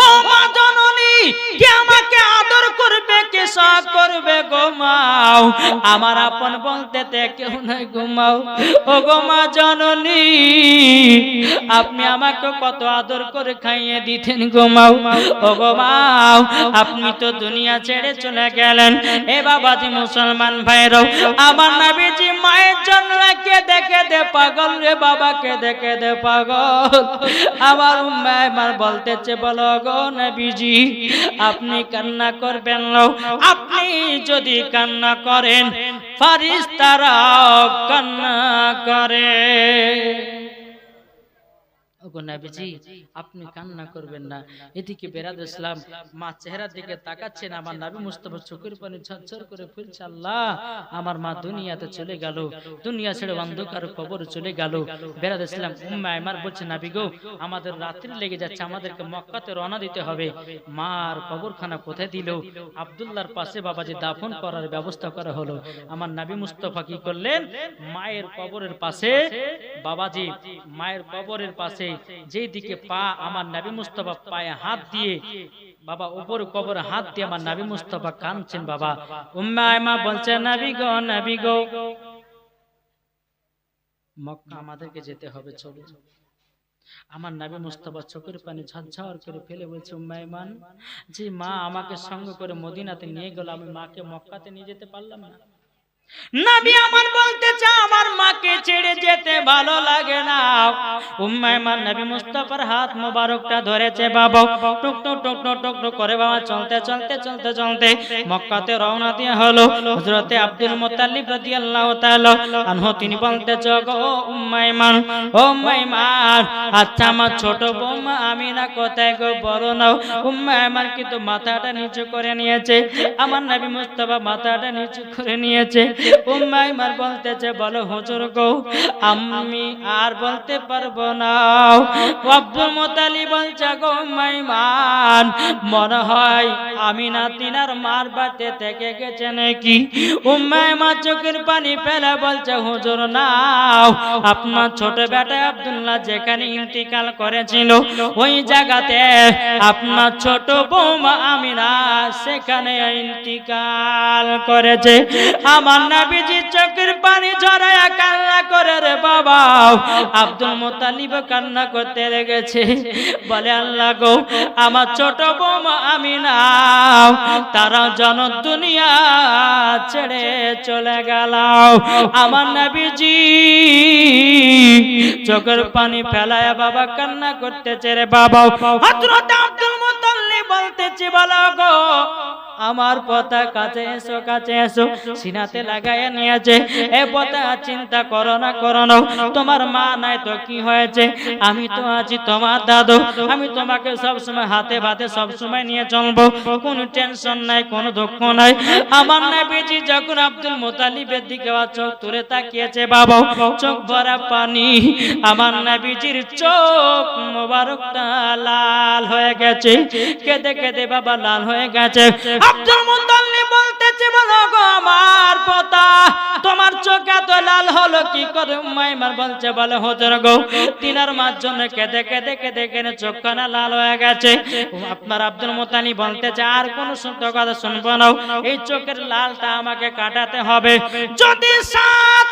ও মা জননী কে আমাকে আদর করবে, কে সাথ করবে গো মা? আমার আপন বলতে কেউ নাই গো মা। ও গো মা জননী আপনি আমাকে কত আদর করে খাইয়ে দিতেন গো মা। ও গো মা আপনি তো দুনিয়া ছেড়ে চলে গেলেন। এ বাবাজি মুসলমান ভাইরাও, আমার নবীজি মায়ের জন্য কেঁদে কেঁদে পাগল রে, বাবাকে দেখে দে পাগল। আমার উম্মে আইমান বলতেছে বলো গো নবীজি আপনি কান্না করবেন না, আপনি যদি কান্না করেন ফেরেশতারাও কান্না করে। ওগো নবীজি আপনি কান্না করবেন না। এদিকে বেরাদ ইসলাম মা চেহারার দিকে তাকাচ্ছেন, আমার নবী মুস্তাফা চোখের পানি ঝরঝর করে ফেলছে। আল্লাহ আমার মা দুনিয়াতে চলে গেল, দুনিয়া ছেড়ে অন্ধকার কবরে চলে গেল। বেরাদ ইসলাম উম্মে আইমান বলছে নবী গো আমাদের রাত্রি লেগে যাচ্ছে, আমাদেরকে মক্কাতে রওনা দিতে হবে। মার কবরখানা কোথায় দিল? আব্দুল্লাহর পাশে বাবাজি দাফন করার ব্যবস্থা করা হলো। আমার নবী মুস্তাফা কি করলেন? মায়ের কবরের পাশে বাবাজি মায়ের কবরের পাশে যেই দিকে পা আমার নবী মুস্তাফা পায়ে হাত দিয়ে বাবা উপর কবরে হাত দিয়ে আমার নবী মুস্তাফা কাঁদছেন। বাবা উম্মে আইমান বলছে নবী গো মক্কা আমাদেরকে যেতে হবে, চলো। আমার নবী মুস্তাফা চোখের পানি ঝরঝর করে ফেলে বলছে উম্মে আইমান যে মা আমাকে সঙ্গে করে মদিনাতে নিয়ে গেল, আমি মাকে মক্কাতে নিয়ে যেতে পারলাম না। নবী আমার বলতেছে আমার মাকে ছেড়ে যেতে ভালো লাগে না। উম্মে আইমান নবী মুস্তাফার হাত মোবারকটা ধরেছে, বাবা টুক টুক টুক টুক টুক টুক করে বাবা চলতে চলতে চলতে চলতে মক্কাতে রওনা দিয়ে হলো। হযরতে আব্দুল মুত্তালিব রাদিয়াল্লাহু তাআলা আনহু তিনি বলতেছে গো উম্মে আইমান, ও উম্মে আইমান আচ্ছা আমার ছোট বৌমা আমিনা কোথায় গো বলো না। উম্মে আইমান কিন্তু মাথাটা নিচু করে নিয়েছে, আমার নবী মুস্তাফা মাথাটা নিচু করে নিয়েছে। উম্মে আইমান বলতেছে বলো হুজুর গো আমি আর বলতে পারবো না। আব্দুল মুত্তালিব বলছে গো উম্মে আইমান মনে হয় আমিনা তিনার মার বাড়িতে থেকে গেছে নাকি? উম্মে আইমান চোখের পানি ফেলে বলছে হুজুর নাও, আপনার ছোট বেটা আব্দুল্লাহ যেখানে ইন্তিকাল করেছিল ওই জায়গাতে আপনার ছোট বৌমা আমিনা সেখানে ইন্তিকাল করেছে। আমার নবীজি চোখের পানি ঝরায়া কান্না করে রে বাবা। আব্দুল মুত্তালিব কান্না করতে লেগেছে, বলে আল্লাহ গো আমার ছোট বৌমা আমিনা তারা জন দুনিয়া ছেড়ে চলে গেল। আমার নবীজি চোখের পানি ফেলায় বাবা কান্না করতেছে রে বাবা। হযরত আব্দুল মুত্তালিব বলতেছে বলো গো আমার পোতা কাছে এসো, কাছে এসো। সিনাতে লাগাইয়া নিয়েছে। এ পোতা চিন্তা করো না, করো না, তোমার মা নাই তো কি হয়েছে, আমি তো আছি তোমার দাদু, আমি তোমাকে সব সময় হাতে ভাতে সব সময় নিয়ে চলবো, কোনো টেনশন নাই, কোনো দুঃখ নাই। আমার নবীজি যখন আব্দুল মুত্তালিবের দিকে চোখ তুলে তাকিয়েছে বাবা, চোখ ভরা পানি, আমার নবীজির চোখ মোবারকটা লাল হয়ে গেছে, কেঁদে কেঁদে বাবা লাল হয়ে গেছে। আব্দুল মুত্তালিব বলতেছে বলো গো আমার পোতা তোমার চোখ এত লাল হলো কি করে? মাইমার বলছে বলে হুজুর গো তিনার মার জন্য কেঁদে কেঁদে কেঁদে কেঁদে চোখখানা লাল হয়ে গেছে। আপনার আব্দুল মুত্তালিব বলতেছে আর কোন সত্য কথা শুনবো না, এই চোখের লালটা আমাকে কাটাতে হবে। যদি 7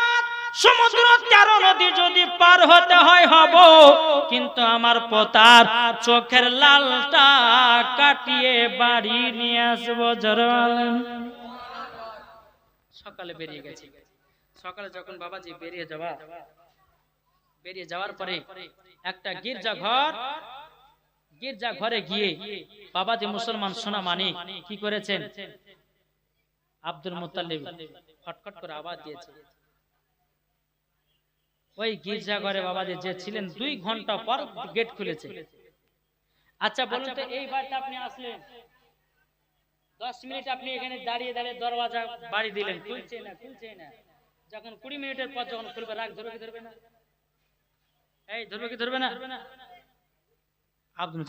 সমুদ্র 13 নদী যদি পার হতে হয় হব, কিন্তু আমার পোতার চোখের লালটা কাটিয়ে বাড়ি নিয়ে আসবো। সকালে বেরিয়ে গেছি। সকালে যখন বাবাজি বেরিয়ে যাওয়ার পরে একটা গির্জা ঘরে গিয়ে বাবাজি মুসলমান সোনা মানিক কি করেছেন, আব্দুল মুত্তালিব খটখট করে আওয়াজ দিয়েছে। ওই গির্জা ঘরে বাবাজি যে ছিলেন 2 ঘন্টা পর গেট খুলেছে। আচ্ছা বলুন তো এই বারটা আপনি আসলেন 10 মিনিট আপনি এখানে দাঁড়িয়ে দাঁড়িয়ে দরওয়াজা বাড়ি দিলেন, খুলছে না। যখন 20 মিনিটের পর যখন খুলবে রাগ ধরবে কি ধরবে না? এই ধরবে কি ধরবে না? আব্দুল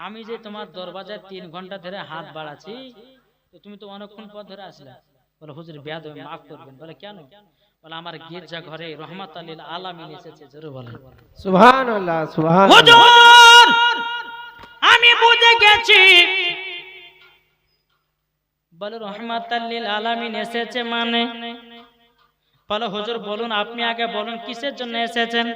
আমি যে তোমার দরওয়াজায় 3 ঘন্টা ধরে হাত বাড়াচ্ছি, তো তুমি তো অনেকক্ষণ পর ধরে আসলে। বলে হুজুর বেয়াদব মাফ করবেন। বলে কেন? বলে আমার গির্জা ঘরে রহমাতাল লিল আলামিন এসেছে। জোরে বলেন সুবহানাল্লাহ, সুবহানাল্লাহ। হুজুর আমি বুঝে গেছি। বলে রহমাতাল লিল আলামিন এসেছে মানে? বলে হুজুর বলুন, আপনি আগে বলুন কিসের জন্য এসেছেন?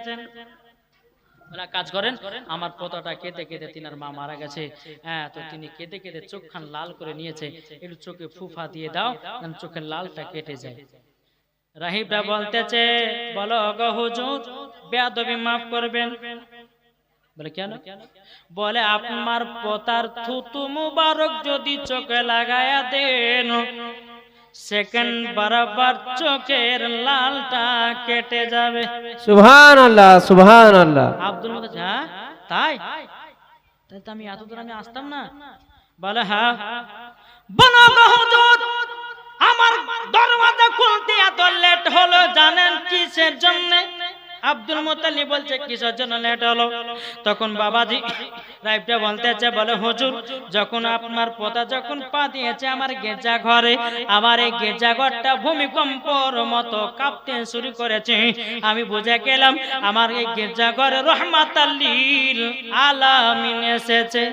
বলে কাজ করেন, আমার পোতাটা কেঁদে কেঁদে তিনার মা মারা গেছে, হ্যাঁ, তো তিনি কেঁদে কেঁদে চোখখান লাল করে নিয়েছে, একটু চোখে ফুফা দিয়ে দাও যেন চোখের লালটা কেটে যায়। রাহিবরা বলতেছে বলো গো হুজুর বেয়াদবি মাফ করবেন। বলে কেন? বলে আপনার পোতার থুতু মুবারক যদি চোখে লাগায়া দেন, সেকেন্ড বরাবর চোখের লালটা কেটে যাবে। সুবহানাল্লাহ, সুবহানাল্লাহ। আব্দুল মুত্তালিব হ্যাঁ তাই? তাই তো আমি এতদূর আমি আসতাম না। বলে হ্যাঁ। বলো গো হুজুর আমার দরওয়াজা খুলতে এত লেট হলো জানেন কিসের জন্য? আব্দুল মুত্তালিব বলছে কিসের জন্য লেট হলো? তখন বাবাজি রাইবটা বলতেছে বলে হুজুর যখন আপনার পোতা যখন পা দিয়েছে আমার গির্জা ঘরে, আমার এই গির্জা ঘরটা ভূমিকম্পর মতো কাঁপতে শুরু করেছে। আমি বুঝে গেলাম আমার এই গির্জা ঘরে রহমাতাল লিল আলামিন এসেছে।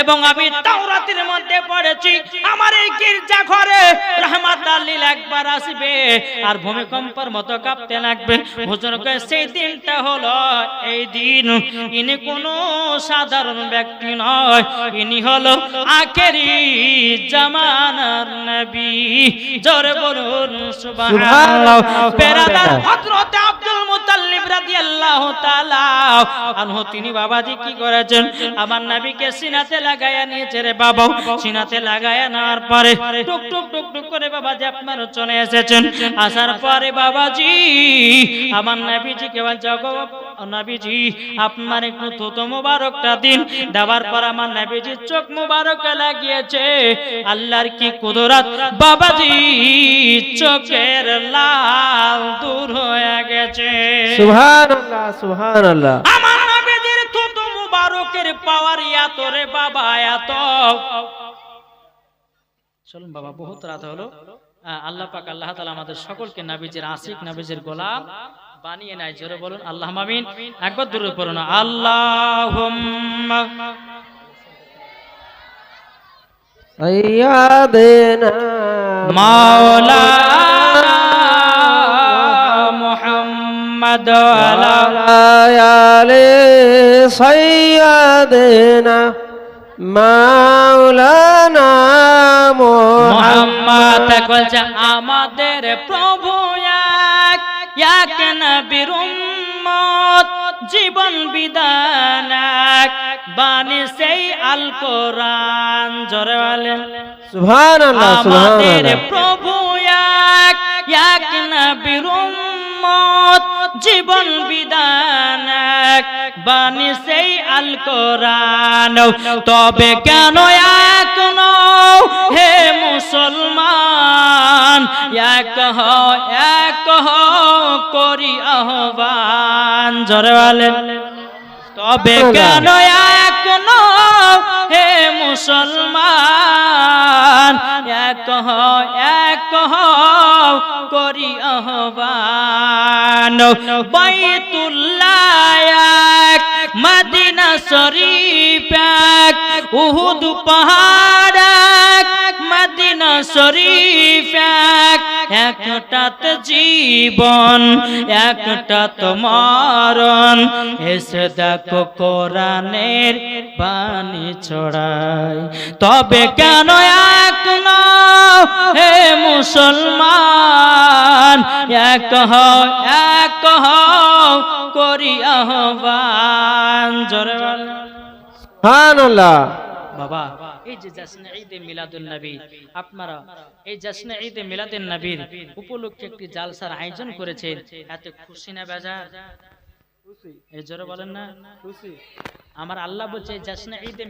এবং আমি তাওরাতের মধ্যে পড়েছি আমার এই গির্জা ঘরে রহমাতাল লিল একবার আসবে আর ভূমিকম্পের মতো কাঁপতে লাগবে। হুজুর কয় সেই দিনটা হলো এই দিন। ইনি কোনো সাধারণ ব্যক্তি নয়, ইনি হলো আখেরি জামানার নবী। জোরে বলুন সুবহানাল্লাহ। পেরাদার হযরত আব্দুল মুত্তালিব রাদিয়াল্লাহু তাআলা আনহু তিনি বাবাজি কি করেছেন, আমার নবীকে সিনাতে লাগায়া নিয়েছে রে বাবা। সিনাতে লাগায়া নেওয়ার পরে টুক টুক টুক টুক করে বাবাজি আপনার চলে এসেছেন। আসার পরে বাবাজি আমার নবীজিকে বলছে গো নবীজি আপনার একটু থুতু মুবারকটা দিন। দেওয়ার পর আমার নবীজির চোখ মুবারক লাগিয়েছে। আল্লাহর কি কুদরত, বাবাজি চোখের লাল দূর হয়ে গেছে। সুবহানাল্লাহ, সুবহানাল্লাহ। আমার নবীজির থুতু মুবারকের পাওয়ার এত রে বাবা এত। চলুন বাবা বহুত রাত হলো। আল্লাহ পাক আল্লাহ তাআলা আমাদের সকলকে নবীজির আশিক নবীজির গোলাম বানিয়ে নেয়। জোরে বলুন আল্লাহুম্মা আমিন। একবার দরুদ পড়ুন আল্লাহুম্মা সাইয়্যিদানা মাওলানা মুহাম্মদ আলা আলি সাইয়্যিদানা মাওলানা মুহাম্মদ। বলছে আমাদের প্রভু এক এক নবীর উম্মত জীবন বিধান এক বাণী সেই আল কোরআন জোরে বলেন সুবহানাল্লাহ আমাদের সুবহানাল্লাহ প্রভু এক নবীর উম্মত জীবন বিধান এক বাণী সেই আল কোরআন তবে কেন এক নও হে মুসলমান এক হও করি আহ্বান জোরে বলেন তবে কেন এক নও হে মুসলমান এক হও করি আহ্বান বাইতুল্লাহ এক মদিনা শরীফ এক উহুদ পাহাড় এক মদিনা শরীফ এক একটা তো জীবন একটা তো মরণ এসে দেখো কোরআনের বাণী ছড়াই তবে কেন এক নও হে মুসলমান এক হও করি আহ্বান জোরে বলেন সুবহানাল্লাহ বাবা এই যে জশ্নে ঈদে মিলাদুন নবী আপনারা এই জশ্নে ঈদে মিলাদুন নবীর উপলক্ষে একটি জালসার আয়োজন করেছেন এত খুশি না বেজার খুশি এই জোরে বলেন না খুশি আমার আল্লাহ বলছে জশ্নে ঈদে